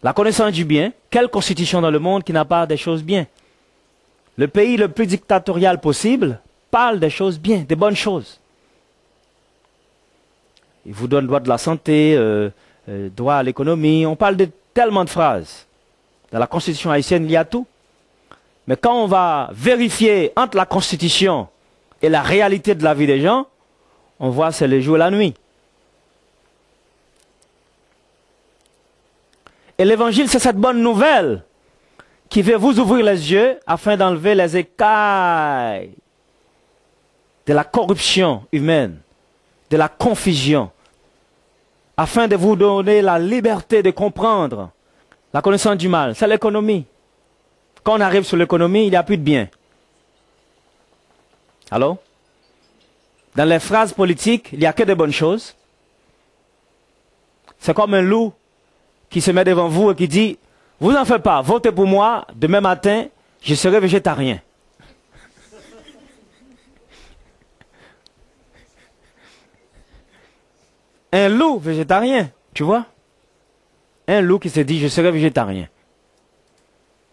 La connaissance du bien, quelle constitution dans le monde qui n'a pas des choses bien? Le pays le plus dictatorial possible parle des choses bien, des bonnes choses. Il vous donne droit de la santé, droit à l'économie, on parle de tellement de phrases. Dans la constitution haïtienne, il y a tout. Mais quand on va vérifier entre la constitution et la réalité de la vie des gens, on voit c'est le jour et la nuit. Et l'évangile, c'est cette bonne nouvelle qui veut vous ouvrir les yeux afin d'enlever les écailles de la corruption humaine, de la confusion, afin de vous donner la liberté de comprendre la connaissance du mal. C'est l'économie. Quand on arrive sur l'économie, il n'y a plus de biens. Allô? Dans les phrases politiques, il n'y a que de bonnes choses. C'est comme un loup qui se met devant vous et qui dit, vous n'en faites pas, votez pour moi, demain matin, je serai végétarien. Un loup végétarien, tu vois? Un loup qui se dit, je serai végétarien.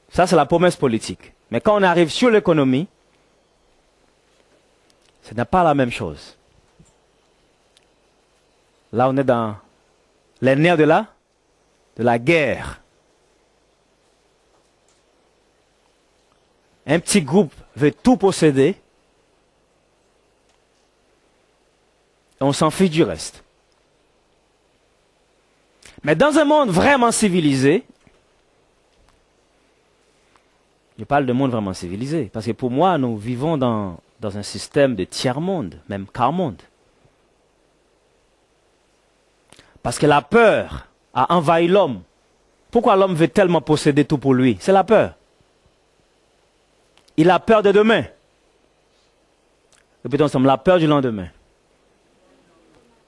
Ça, c'est la promesse politique. Mais quand on arrive sur l'économie, ce n'est pas la même chose. Là, on est dans les nerfs de la guerre. Un petit groupe veut tout posséder. Et on s'en fiche du reste. Mais dans un monde vraiment civilisé, je parle de monde vraiment civilisé, parce que pour moi, nous vivons dans un système de tiers-monde, même quart-monde. Parce que la peur a envahi l'homme. Pourquoi l'homme veut tellement posséder tout pour lui? C'est la peur. Il a peur de demain. Répétons ensemble, la peur du lendemain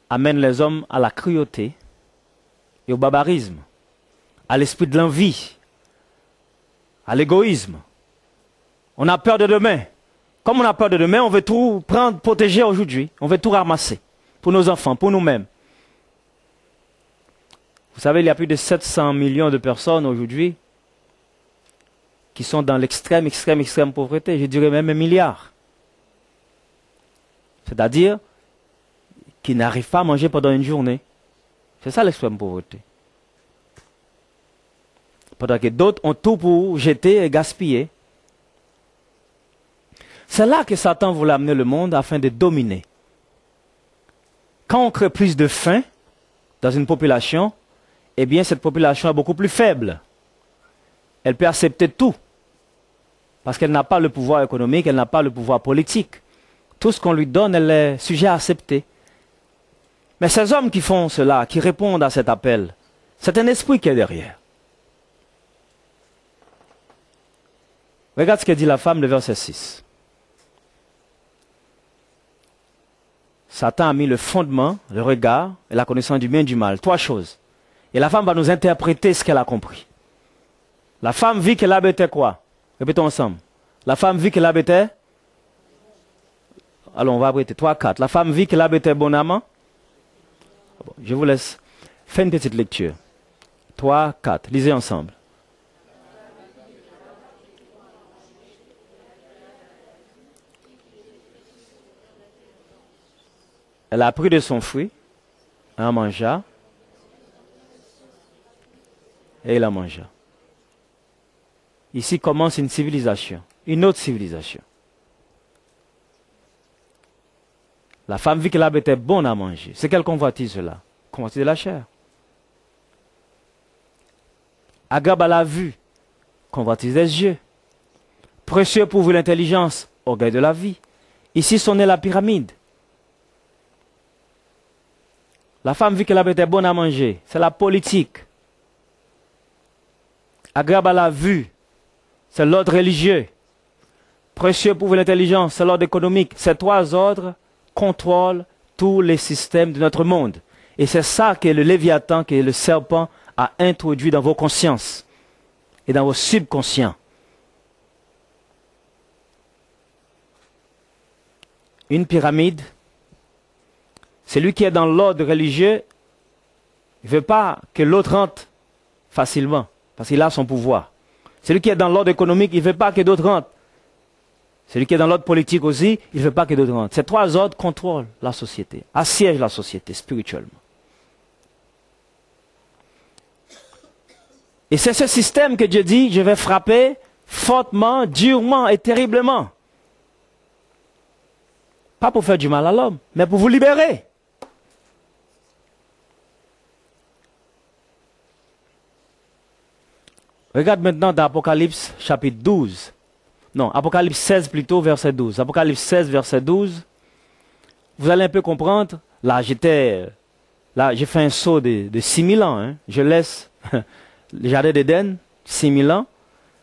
amène les hommes à la cruauté et au barbarisme, à l'esprit de l'envie, à l'égoïsme. On a peur de demain. Comme on a peur de demain, on veut tout prendre, protéger aujourd'hui. On veut tout ramasser pour nos enfants, pour nous-mêmes. Vous savez, il y a plus de 700 millions de personnes aujourd'hui qui sont dans l'extrême pauvreté. Je dirais même 1 milliard. C'est-à-dire qui n'arrivent pas à manger pendant une journée. C'est ça l'extrême pauvreté. Pendant que d'autres ont tout pour jeter et gaspiller. C'est là que Satan voulait amener le monde afin de dominer. Quand on crée plus de faim dans une population, eh bien cette population est beaucoup plus faible. Elle peut accepter tout. Parce qu'elle n'a pas le pouvoir économique, elle n'a pas le pouvoir politique. Tout ce qu'on lui donne, elle est sujet à accepter. Mais ces hommes qui font cela, qui répondent à cet appel, c'est un esprit qui est derrière. Regarde ce que dit la femme, le verset 6. Satan a mis le fondement, le regard et la connaissance du bien et du mal. 3 choses. Et la femme va nous interpréter ce qu'elle a compris. La femme vit que l'arbre était quoi? Répétons ensemble. La femme vit que l'arbre était? Allons, on va arrêter. 3, 4. La femme vit que l'arbre était bon amant? Bon, je vous laisse. Faites une petite lecture. 3, 4. Lisez ensemble. Elle a pris de son fruit, elle en mangea, et il en mangea. Ici commence une civilisation, une autre civilisation. La femme vit que l'arbre était bon à manger. C'est quelle convoitise là? Convoitise de la chair. Agab à la vue, convoitise des yeux. Précieux pour vous l'intelligence, orgueil de la vie. Ici sonne la pyramide. La femme vit que l'arbre était bon à manger. C'est la politique. Agréable à la vue. C'est l'ordre religieux. Précieux pour l'intelligence. C'est l'ordre économique. Ces 3 ordres contrôlent tous les systèmes de notre monde. Et c'est ça que le Léviathan, que le serpent a introduit dans vos consciences et dans vos subconscients. Une pyramide. Celui qui est dans l'ordre religieux ne veut pas que l'autre rentre facilement, parce qu'il a son pouvoir. Celui qui est dans l'ordre économique, il ne veut pas que d'autres rentrent. Celui qui est dans l'ordre politique aussi, il ne veut pas que d'autres rentrent. Ces 3 ordres contrôlent la société, assiègent la société spirituellement. Et c'est ce système que Dieu dit, je vais frapper fortement, durement et terriblement. Pas pour faire du mal à l'homme, mais pour vous libérer. Regarde maintenant dans Apocalypse chapitre 12. Non, Apocalypse 16 plutôt, verset 12. Apocalypse 16, verset 12. Vous allez un peu comprendre. Là, j'ai fait un saut de 6000 ans. Hein. Je laisse le jardin d'Éden, 6000 ans.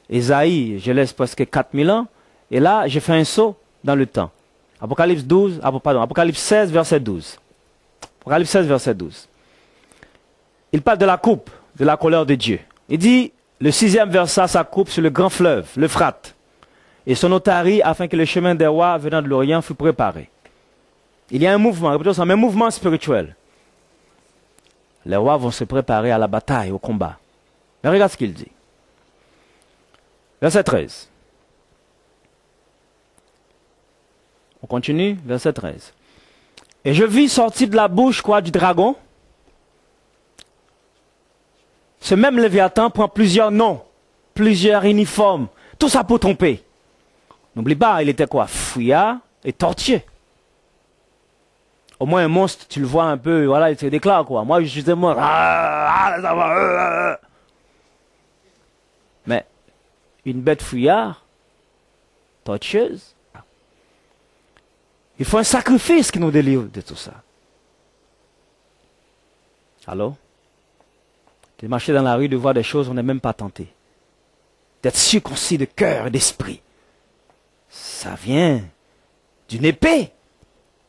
Ésaïe, je laisse presque 4000 ans. Et là, j'ai fait un saut dans le temps. Apocalypse 16, verset 12. Apocalypse 16, verset 12. Il parle de la coupe, de la colère de Dieu. Il dit, le 6e versa sa coupe sur le grand fleuve, l'Euphrate, et son otarie, afin que le chemin des rois venant de l'Orient fût préparé. Il y a un mouvement, répétons ça, mais un mouvement spirituel. Les rois vont se préparer à la bataille, au combat. Mais regarde ce qu'il dit. Verset 13. On continue, verset 13. Et je vis sortir de la bouche, du dragon. Ce même Léviathan prend plusieurs noms, plusieurs uniformes, tout ça pour tromper. N'oublie pas, il était quoi? Fouillard et tortier. Au moins un monstre, tu le vois un peu, voilà, il se déclare quoi. Moi, je suis un monstre. Mais une bête fouillard, tortueuse, il faut un sacrifice qui nous délivre de tout ça. Allô? De marcher dans la rue, de voir des choses, on n'est même pas tenté. D'être circoncis de cœur et d'esprit. Ça vient d'une épée.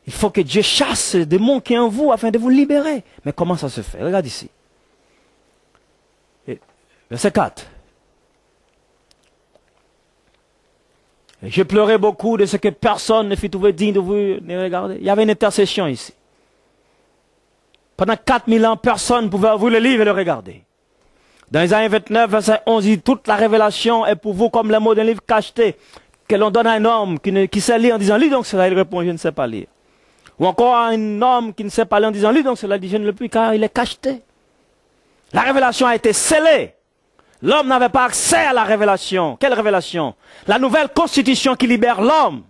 Il faut que Dieu chasse le démon qui est en vous afin de vous libérer. Mais comment ça se fait? Regarde ici. Et, verset 4. Et je pleurais beaucoup de ce que personne ne fut trouvé digne de vous regarder. Il y avait une intercession ici. Pendant 4000 ans, personne ne pouvait ouvrir le livre et le regarder. Dans Isaïe 29, verset 11, il dit, toute la révélation est pour vous comme les mots d'un livre cacheté, que l'on donne à un homme qui sait lire en disant, lis donc cela, il répond, je ne sais pas lire. Ou encore à un homme qui ne sait pas lire en disant, lis donc cela, il dit, je ne le puis car il est cacheté. La révélation a été scellée. L'homme n'avait pas accès à la révélation. Quelle révélation? La nouvelle constitution qui libère l'homme.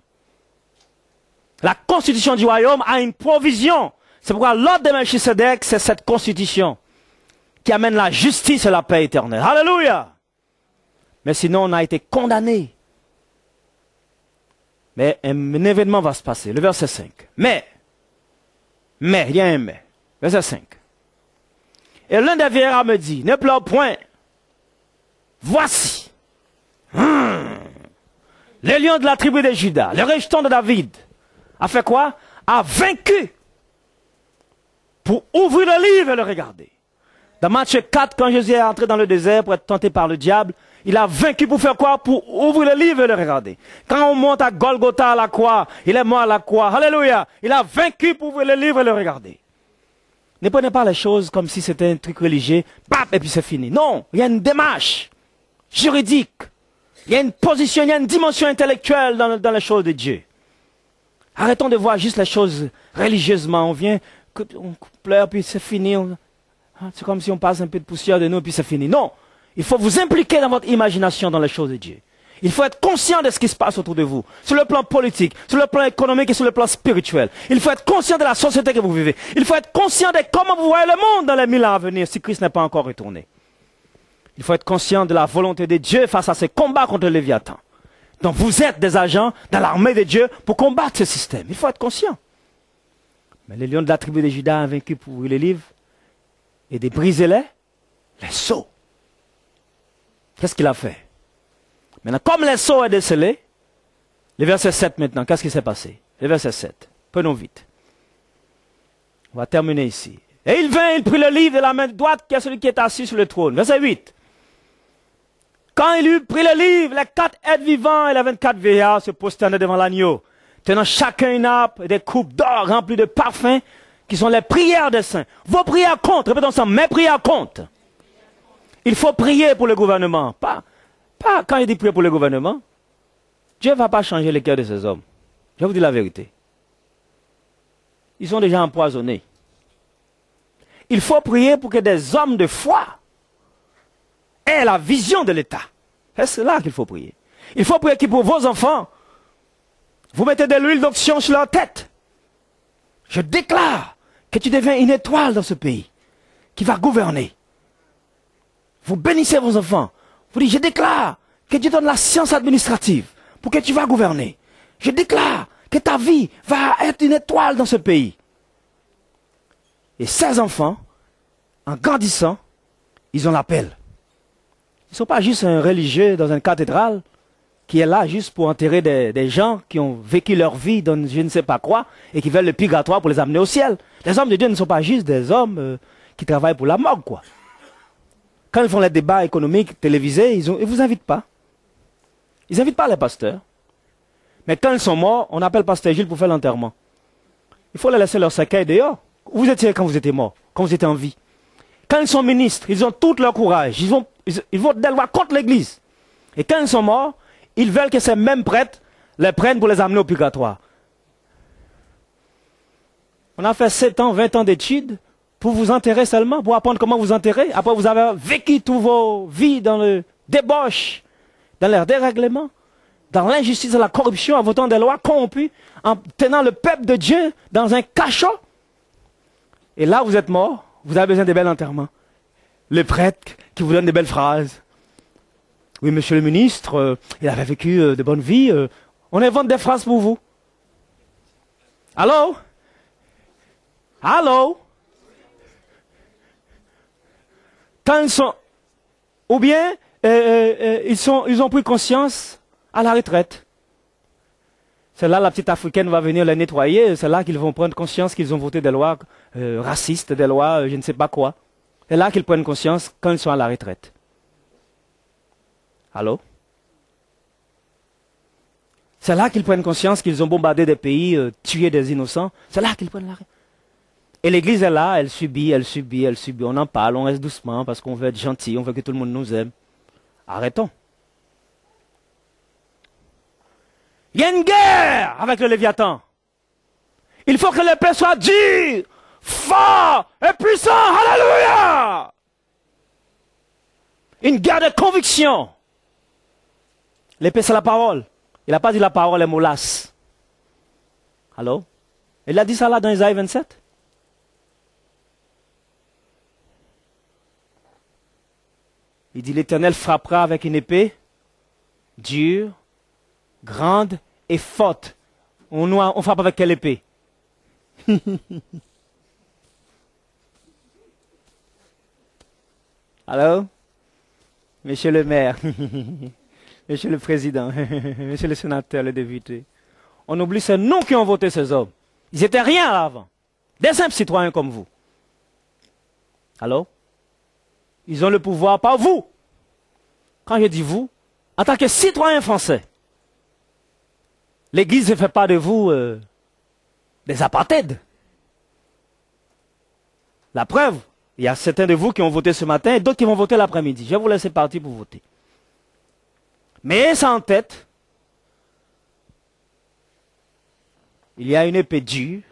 La constitution du royaume a une provision. C'est pourquoi l'ordre de Melchisedec, c'est cette constitution qui amène la justice et la paix éternelle. Alléluia! Mais sinon, on a été condamné. Mais un événement va se passer. Le verset 5. Mais, il y a un mais. Verset 5. Et l'un des vieillards me dit, ne pleure point. Voici. Le lion de la tribu de Juda, le rejeton de David, a fait quoi? A vaincu. Pour ouvrir le livre et le regarder. Dans Matthieu 4, quand Jésus est entré dans le désert pour être tenté par le diable, il a vaincu pour faire quoi? Pour ouvrir le livre et le regarder. Quand on monte à Golgotha à la croix, il est mort à la croix. Alléluia! Il a vaincu pour ouvrir le livre et le regarder. Ne prenez pas les choses comme si c'était un truc religieux, pap, et puis c'est fini. Non, il y a une démarche juridique. Il y a une position, il y a une dimension intellectuelle dans les choses de Dieu. Arrêtons de voir juste les choses religieusement. On vient, on pleure, puis c'est fini. C'est comme si on passe un peu de poussière de nous, puis c'est fini. Non, il faut vous impliquer dans votre imagination dans les choses de Dieu. Il faut être conscient de ce qui se passe autour de vous, sur le plan politique, sur le plan économique et sur le plan spirituel. Il faut être conscient de la société que vous vivez. Il faut être conscient de comment vous voyez le monde dans les 1000 ans à venir, si Christ n'est pas encore retourné. Il faut être conscient de la volonté de Dieu face à ces combats contre le Léviathan. Donc vous êtes des agents dans l'armée de Dieu pour combattre ce système. Il faut être conscient. Mais le lion de la tribu de Juda a vaincu pour ouvrir les livres et de briser les sceaux. Qu'est-ce qu'il a fait? Maintenant, comme les sceaux est décelé, le verset 7 maintenant, qu'est-ce qui s'est passé? Le verset 7, prenons vite. On va terminer ici. Et il vint, il prit le livre de la main droite qui est celui qui est assis sur le trône. Verset 8. Quand il eut pris le livre, les 4 êtres vivants et les 24 vieillards se prosternaient devant l'agneau, tenant chacun une harpe et des coupes d'or remplies de parfums, qui sont les prières des saints. Vos prières comptent, répétons ensemble, mes prières comptent. Il faut prier pour le gouvernement. Pas quand il dit prier pour le gouvernement. Dieu ne va pas changer le cœur de ces hommes. Je vous dis la vérité. Ils sont déjà empoisonnés. Il faut prier pour que des hommes de foi aient la vision de l'État. C'est là qu'il faut prier. Il faut prier pour vos enfants. Vous mettez de l'huile d'onction sur leur tête. Je déclare que tu deviens une étoile dans ce pays qui va gouverner. Vous bénissez vos enfants. Vous dites, je déclare que Dieu donne la science administrative pour que tu vas gouverner. Je déclare que ta vie va être une étoile dans ce pays. Et ces enfants, en grandissant, ils ont l'appel. Ils ne sont pas juste un religieux dans une cathédrale qui est là juste pour enterrer des gens qui ont vécu leur vie dans je ne sais pas quoi et qui veulent le purgatoire pour les amener au ciel. Les hommes de Dieu ne sont pas juste des hommes qui travaillent pour la morgue, quoi. Quand ils font les débats économiques télévisés, ils ne vous invitent pas. Ils n'invitent pas les pasteurs. Mais quand ils sont morts, on appelle pasteur Gilles pour faire l'enterrement. Il faut les laisser leur cercueil dehors. Où vous étiez quand vous étiez mort, quand vous étiez en vie. Quand ils sont ministres, ils ont tout leur courage. Ils votent des lois contre l'Église. Et quand ils sont morts, ils veulent que ces mêmes prêtres les prennent pour les amener au purgatoire. On a fait 7 ans, 20 ans d'études pour vous enterrer seulement, pour apprendre comment vous enterrer. Après, vous avez vécu toutes vos vies dans le débauche, dans leur dérèglement, dans l'injustice et la corruption, en votant des lois corrompues, en tenant le peuple de Dieu dans un cachot. Et là, vous êtes mort, vous avez besoin de bels enterrements. Les prêtres qui vous donnent des belles phrases. Oui, monsieur le ministre, il avait vécu de bonnes vies. On invente des phrases pour vous. Allô? Allô? Quand ils sont... Ou bien, ils ont pris conscience à la retraite. C'est là la petite africaine va venir les nettoyer. C'est là qu'ils vont prendre conscience qu'ils ont voté des lois racistes, des lois je ne sais pas quoi. C'est là qu'ils prennent conscience quand ils sont à la retraite. Allô? C'est là qu'ils prennent conscience qu'ils ont bombardé des pays, tué des innocents. C'est là qu'ils prennent l'arrêt. Et l'Église est là, elle subit, elle subit, elle subit. On en parle, on reste doucement parce qu'on veut être gentil, on veut que tout le monde nous aime. Arrêtons. Il y a une guerre avec le Léviathan. Il faut que l'épée soit dure, fort et puissant. Alléluia! Une guerre de conviction. L'épée, c'est la parole. Il n'a pas dit la parole est molasse. Allô? Il a dit ça là dans Isaïe 27. Il dit l'Éternel frappera avec une épée dure, grande et forte. On frappe avec quelle épée? Allô? Monsieur le maire, monsieur le président, monsieur le sénateur, le député. On oublie ces noms qui ont voté ces hommes. Ils n'étaient rien avant. Des simples citoyens comme vous. Allô? Ils ont le pouvoir par vous. Quand je dis vous, en tant que citoyen français, l'Église ne fait pas de vous des apartheids. La preuve, il y a certains de vous qui ont voté ce matin et d'autres qui vont voter l'après-midi. Je vais vous laisser partir pour voter. Mais ça en tête, il y a une épée dure,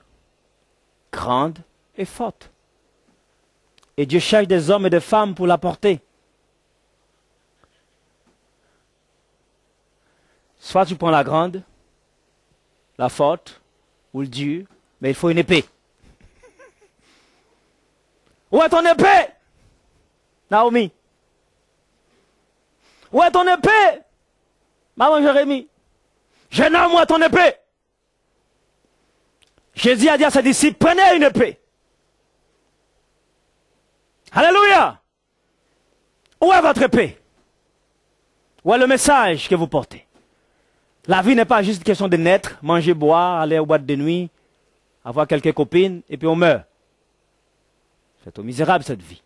grande et forte. Et Dieu cherche des hommes et des femmes pour la porter. Soit tu prends la grande, la forte, ou le dur, mais il faut une épée. Où est ton épée, Naomi? Où est ton épée, maman Jérémie? Jeune homme, où est ton épée? Jésus a dit à ses disciples, prenez une épée. Alléluia! Où est votre épée? Où est le message que vous portez? La vie n'est pas juste une question de naître, manger, boire, aller aux boîtes de nuit, avoir quelques copines, et puis on meurt. C'est au misérable cette vie.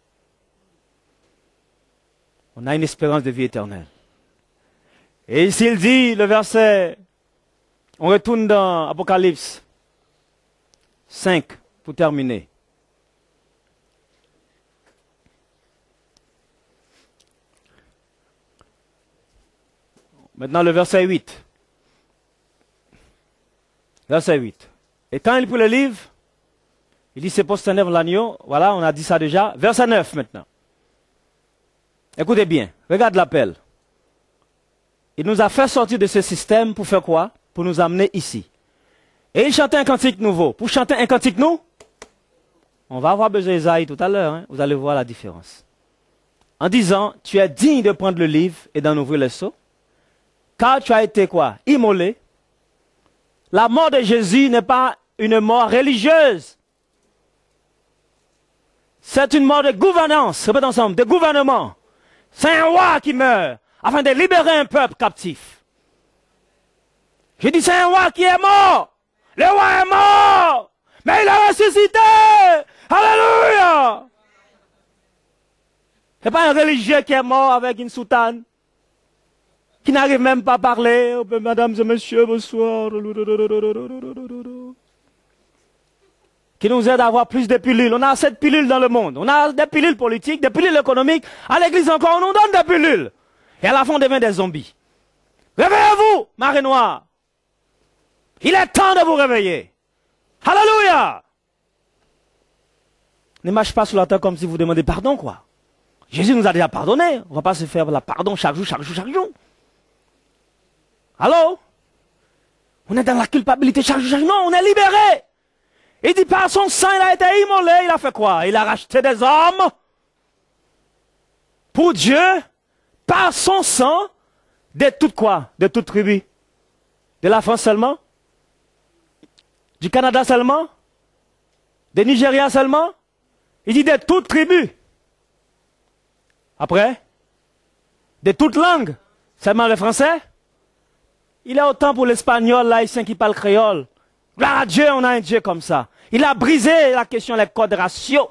On a une espérance de vie éternelle. Et ici il dit, le verset, on retourne dans Apocalypse 5, pour terminer. Maintenant le verset 8. Verset 8. Et quand il prit le livre, il dit c'est pour se tenir l'agneau. Voilà, on a dit ça déjà. Verset 9 maintenant. Écoutez bien, regarde l'appel. Il nous a fait sortir de ce système pour faire quoi? Pour nous amener ici. Et il chantait un cantique nouveau. Pour chanter un cantique nouveau, on va avoir besoin d'Isaïe tout à l'heure. Hein? Vous allez voir la différence. en disant, tu es digne de prendre le livre et d'en ouvrir le sceau, car tu as été quoi? Immolé. La mort de Jésus n'est pas une mort religieuse. C'est une mort de gouvernance, répète ensemble, de gouvernement. C'est un roi qui meurt afin de libérer un peuple captif. Je dis c'est un roi qui est mort. Le roi est mort, mais il a ressuscité. Alléluia. Ce n'est pas un religieux qui est mort avec une soutane, qui n'arrive même pas à parler. Oh, mesdames et messieurs, bonsoir. Qui nous aide à avoir plus de pilules. On a 7 pilules dans le monde. On a des pilules politiques, des pilules économiques. À l'église encore, on nous donne des pilules. Et à la fin, on devient des zombies. Réveillez-vous, marée noire. Il est temps de vous réveiller. Alléluia. Ne marche pas sur la terre comme si vous demandez pardon, quoi. Jésus nous a déjà pardonné. On ne va pas se faire la pardon chaque jour, chaque jour, chaque jour. Allô? On est dans la culpabilité chaque jour, chaque jour. Non, on est libéré. Il dit par son sang, il a été immolé. Il a fait quoi? Il a racheté des hommes pour Dieu par son sang de toute quoi? De toute tribu. De la France seulement? Du Canada seulement? De Nigeria seulement? Il dit de toute tribu. Après? De toute langue? Seulement le français? Il est autant pour l'espagnol, l'haïtien qui parle créole. Gloire à Dieu, on a un Dieu comme ça. Il a brisé la question des codes raciaux.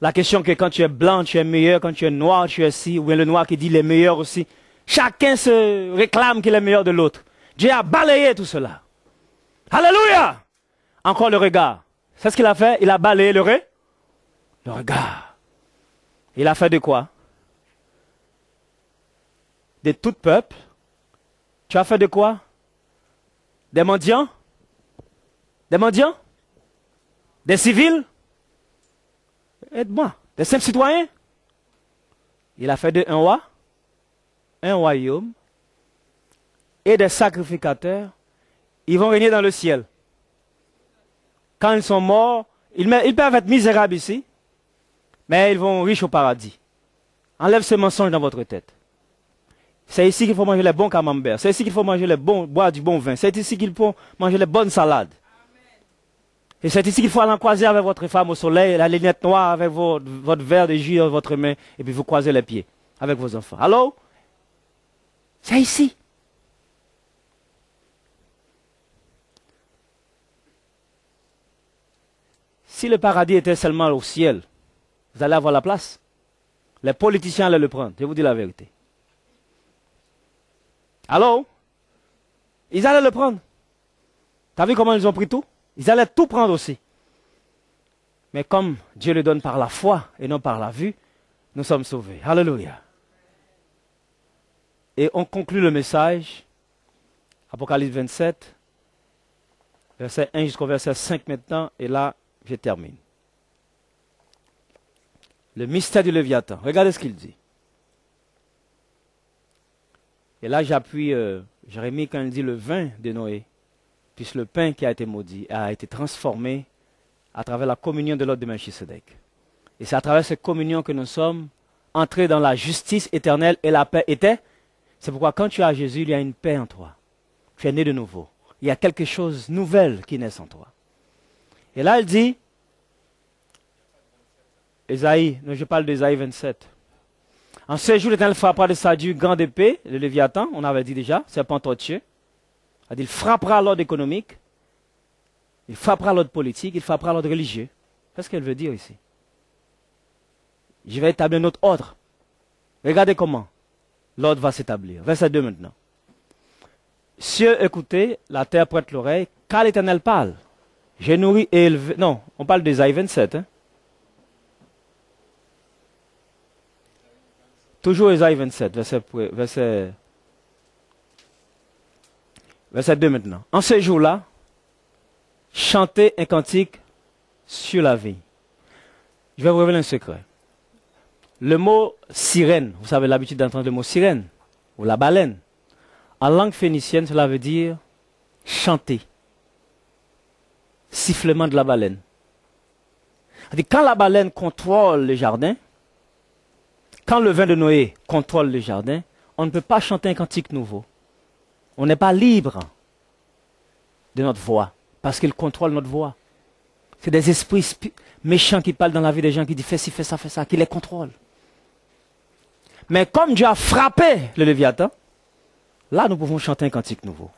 La question que quand tu es blanc, tu es meilleur, quand tu es noir, tu es ci, ou bien le noir qui dit les meilleurs aussi. Chacun se réclame qu'il est meilleur de l'autre. Dieu a balayé tout cela. Alléluia! Encore le regard. C'est ce qu'il a fait? Il a balayé le regard. Il a fait de quoi? De tout peuple. Tu as fait de quoi? Des mendiants? Des mendiants? Des civils? Aide-moi. Des simples citoyens? Il a fait de un roi, un royaume et des sacrificateurs. Ils vont régner dans le ciel. Quand ils sont morts, ils peuvent être misérables ici, mais ils vont riches au paradis. Enlève ce mensonge dans votre tête. C'est ici qu'il faut manger les bons camemberts. C'est ici qu'il faut manger boire du bon vin. C'est ici qu'il faut manger les bonnes salades. Et c'est ici qu'il faut aller en croiser avec votre femme au soleil, la lunette noire avec votre verre de jus dans votre main, et puis vous croisez les pieds avec vos enfants. Allô? C'est ici. Si le paradis était seulement au ciel, vous allez avoir la place. Les politiciens allaient le prendre, je vous dis la vérité. Allô? Ils allaient le prendre. T'as vu comment ils ont pris tout? Ils allaient tout prendre aussi. Mais comme Dieu le donne par la foi et non par la vue, nous sommes sauvés. Alléluia. Et on conclut le message, Apocalypse 27, verset 1 jusqu'au verset 5 maintenant, et là, je termine. Le mystère du Léviathan. Regardez ce qu'il dit. Et là, j'appuie Jérémie quand il dit le vin de Noé, puisque le pain qui a été maudit a été transformé à travers la communion de l'ordre de Melchisedec. Et c'est à travers cette communion que nous sommes entrés dans la justice éternelle et la paix était. C'est pourquoi quand tu as Jésus, il y a une paix en toi. Tu es né de nouveau. Il y a quelque chose de nouvel qui naît en toi. Et là, il dit, je parle d'Ésaïe 27. En ce jour, l'Éternel frappera de sa dure grande épée, le Léviathan, on avait dit déjà, serpent tortueux. Il frappera l'ordre économique, il frappera l'ordre politique, il frappera l'ordre religieux. C'est ce qu'elle veut dire ici. Je vais établir notre ordre. Regardez comment l'ordre va s'établir. Verset 2 maintenant. Cieux, écoutez, la terre prête l'oreille, car l'Éternel parle. J'ai nourri et élevé. Non, on parle d'Ésaïe 27. Hein? Toujours Ésaïe 27, verset 2 maintenant. En ce jour-là, chantez un cantique sur la vie. Je vais vous révéler un secret. Le mot sirène, vous avez l'habitude d'entendre le mot sirène, ou la baleine. En langue phénicienne, cela veut dire chanter. Sifflement de la baleine. Quand la baleine contrôle le jardin, Quand le vin de Noé contrôle le jardin, on ne peut pas chanter un cantique nouveau. On n'est pas libre de notre voix, parce qu'il contrôle notre voix. C'est des esprits méchants qui parlent dans la vie des gens, qui disent fais ci, fais ça, qui les contrôlent. Mais comme Dieu a frappé le Léviathan, là nous pouvons chanter un cantique nouveau.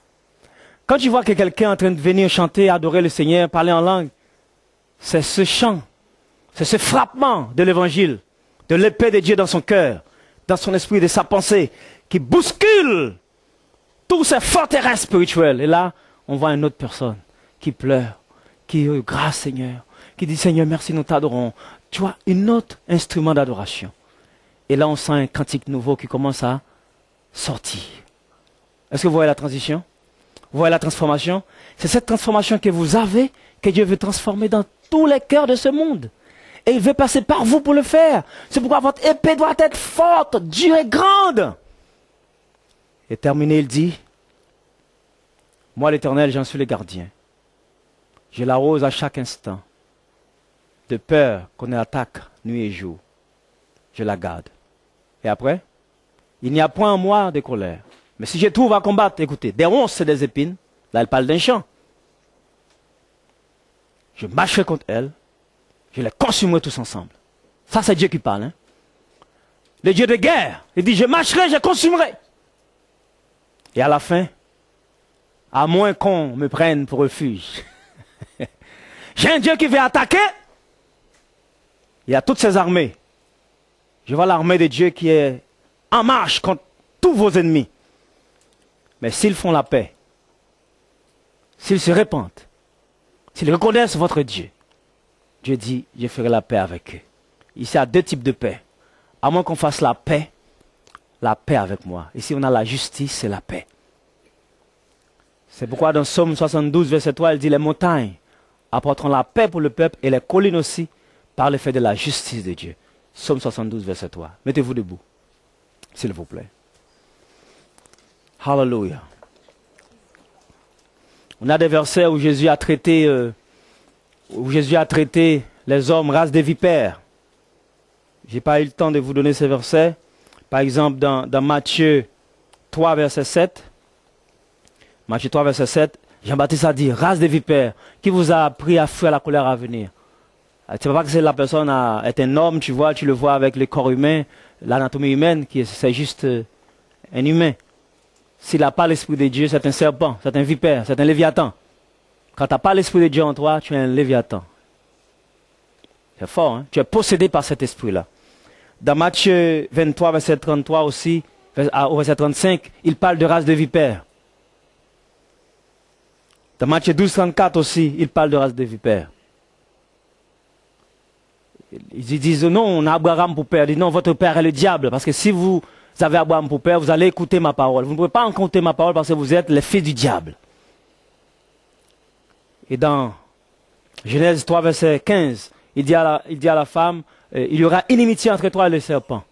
Quand tu vois que quelqu'un est en train de venir chanter, adorer le Seigneur, parler en langue, c'est ce chant, c'est ce frappement de l'évangile, de l'épée de Dieu dans son cœur, dans son esprit, de sa pensée, qui bouscule tous ces forteresses spirituelles. Et là, on voit une autre personne qui pleure, qui dit grâce Seigneur, qui dit Seigneur merci, nous t'adorons. Tu vois, un autre instrument d'adoration. Et là, on sent un cantique nouveau qui commence à sortir. Est-ce que vous voyez la transition? Vous voyez la transformation? C'est cette transformation que vous avez, que Dieu veut transformer dans tous les cœurs de ce monde. Et il veut passer par vous pour le faire. C'est pourquoi votre épée doit être forte, dure et grande. Et terminé, il dit, moi l'Éternel, j'en suis le gardien. Je l'arrose à chaque instant. De peur qu'on attaque nuit et jour. Je la garde. Et après, il n'y a point en moi de colère. Mais si je trouve à combattre, écoutez, des ronces et des épines, là elle parle d'un champ. Je marcherai contre elles, je les consumerai tous ensemble. Ça c'est Dieu qui parle. Hein? Le Dieu de guerre, il dit je marcherai, je consumerai. Et à la fin, à moins qu'on me prenne pour refuge, j'ai un Dieu qui veut attaquer. Il y a toutes ses armées. Je vois l'armée de Dieu qui est en marche contre tous vos ennemis. Mais s'ils font la paix, s'ils se répandent, s'ils reconnaissent votre Dieu, Dieu dit, je ferai la paix avec eux. Ici, il y a deux types de paix. À moins qu'on fasse la paix avec moi. Ici, on a la justice et la paix. C'est pourquoi dans Psaume 72, verset 3, il dit, les montagnes apporteront la paix pour le peuple et les collines aussi par le fait de la justice de Dieu. Psaume 72, verset 3. Mettez-vous debout, s'il vous plaît. Hallelujah. On a des versets où Jésus a traité les hommes race des vipères. Je n'ai pas eu le temps de vous donner ces versets. Par exemple, dans Matthieu 3, verset 7. Matthieu 3, verset 7, Jean-Baptiste a dit, race des vipères, qui vous a appris à fuir la colère à venir? Tu ne vois pas que la personne est un homme, tu le vois avec le corps humain, l'anatomie humaine, c'est juste un humain. S'il n'a pas l'esprit de Dieu, c'est un serpent, c'est un vipère, c'est un léviathan. Quand tu n'as pas l'esprit de Dieu en toi, tu es un léviathan. C'est fort, hein? Tu es possédé par cet esprit-là. Dans Matthieu 23, verset 33 aussi, au verset 35, il parle de race de vipères. Dans Matthieu 12, 34 aussi, il parle de race de vipères. Ils disent non, on a Abraham pour père. Ils disent non, votre père est le diable. Parce que si vous avez Abraham pour père, vous allez écouter ma parole. Vous ne pouvez pas écouter ma parole parce que vous êtes les fils du diable. Et dans Genèse 3, verset 15, il dit à la femme, il y aura inimitié entre toi et le serpent.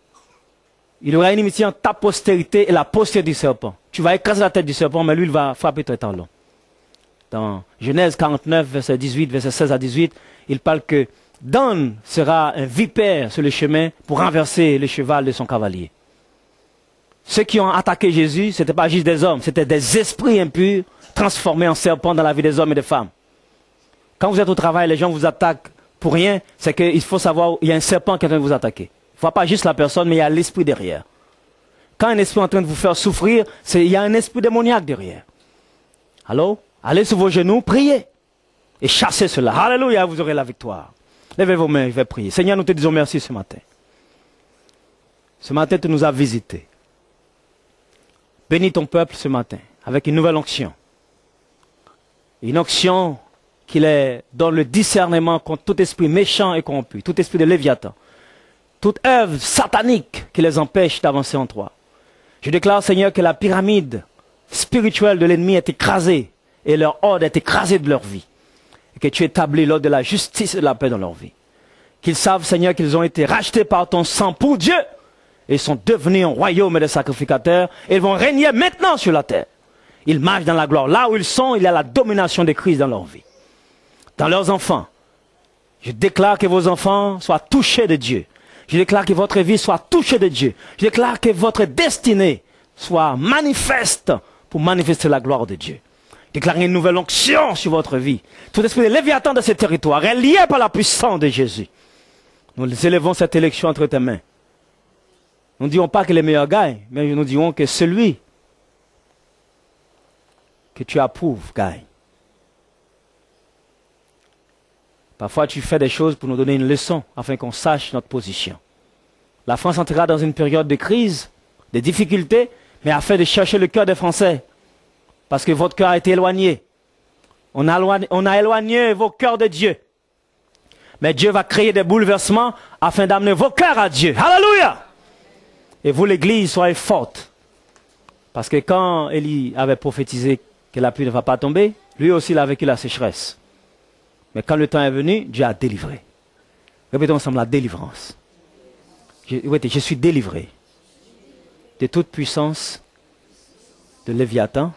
Il y aura inimitié entre ta postérité et la postérité du serpent. Tu vas écraser la tête du serpent, mais lui, il va frapper ton talon. Dans Genèse 49, verset 18, verset 16 à 18, il parle que Dan sera un vipère sur le chemin pour renverser le cheval de son cavalier. Ceux qui ont attaqué Jésus, ce n'étaient pas juste des hommes, c'était des esprits impurs transformés en serpents dans la vie des hommes et des femmes. Quand vous êtes au travail, les gens vous attaquent pour rien, c'est qu'il faut savoir qu'il y a un serpent qui est en train de vous attaquer. Il ne faut pas juste la personne, mais il y a l'esprit derrière. Quand un esprit est en train de vous faire souffrir, il y a un esprit démoniaque derrière. Alors, allez sur vos genoux, priez et chassez cela. Alléluia, vous aurez la victoire. Levez vos mains, je vais prier. Seigneur, nous te disons merci ce matin. Ce matin, tu nous as visités. Bénis ton peuple ce matin avec une nouvelle onction. Une onction qui les donne le discernement contre tout esprit méchant et corrompu, tout esprit de Léviathan, toute œuvre satanique qui les empêche d'avancer en toi. Je déclare, Seigneur, que la pyramide spirituelle de l'ennemi est écrasée et leur ordre est écrasé de leur vie. Et que tu établis l'ordre de la justice et de la paix dans leur vie. Qu'ils savent, Seigneur, qu'ils ont été rachetés par ton sang pour Dieu. Et ils sont devenus un royaume de sacrificateurs. Et ils vont régner maintenant sur la terre. Ils marchent dans la gloire. Là où ils sont, il y a la domination de Christ dans leur vie. Dans leurs enfants. Je déclare que vos enfants soient touchés de Dieu. Je déclare que votre vie soit touchée de Dieu. Je déclare que votre destinée soit manifeste pour manifester la gloire de Dieu. Déclarez une nouvelle onction sur votre vie. Tout esprit de Léviathan de ce territoire est lié par la puissance de Jésus. Nous élevons cette élection entre tes mains. Nous ne disons pas que les meilleurs gagnent, mais nous disons que celui que tu approuves gagne. Parfois, tu fais des choses pour nous donner une leçon, afin qu'on sache notre position. La France entrera dans une période de crise, de difficultés, mais afin de chercher le cœur des Français. Parce que votre cœur a été éloigné. On a éloigné vos cœurs de Dieu. Mais Dieu va créer des bouleversements afin d'amener vos cœurs à Dieu. Alléluia! Et vous, l'Église, soyez forte. Parce que quand Élie avait prophétisé que la pluie ne va pas tomber, lui aussi il a vécu la sécheresse. Mais quand le temps est venu, Dieu a délivré. Répétons ensemble la délivrance. Je suis délivré de toute puissance de Léviathan.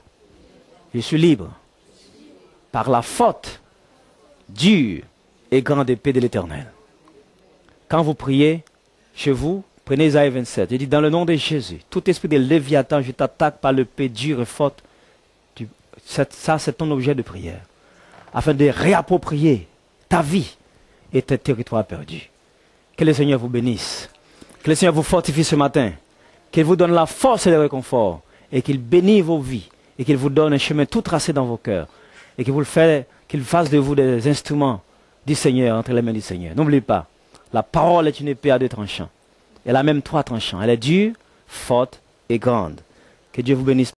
Je suis libre par la faute dure et grande épée de l'Éternel. Quand vous priez chez vous, prenez Isaïe 27. Il dit dans le nom de Jésus, tout esprit de Léviathan, je t'attaque par l'épée dure et forte. Ça, c'est ton objet de prière. Afin de réapproprier ta vie et tes territoires perdus. Que le Seigneur vous bénisse. Que le Seigneur vous fortifie ce matin. Qu'il vous donne la force et le réconfort. Et qu'il bénisse vos vies. Et qu'il vous donne un chemin tout tracé dans vos cœurs. Et qu'il fasse de vous des instruments du Seigneur, entre les mains du Seigneur. N'oubliez pas, la parole est une épée à 2 tranchants. Elle a même 3 tranchants. Elle est dure, forte et grande. Que Dieu vous bénisse.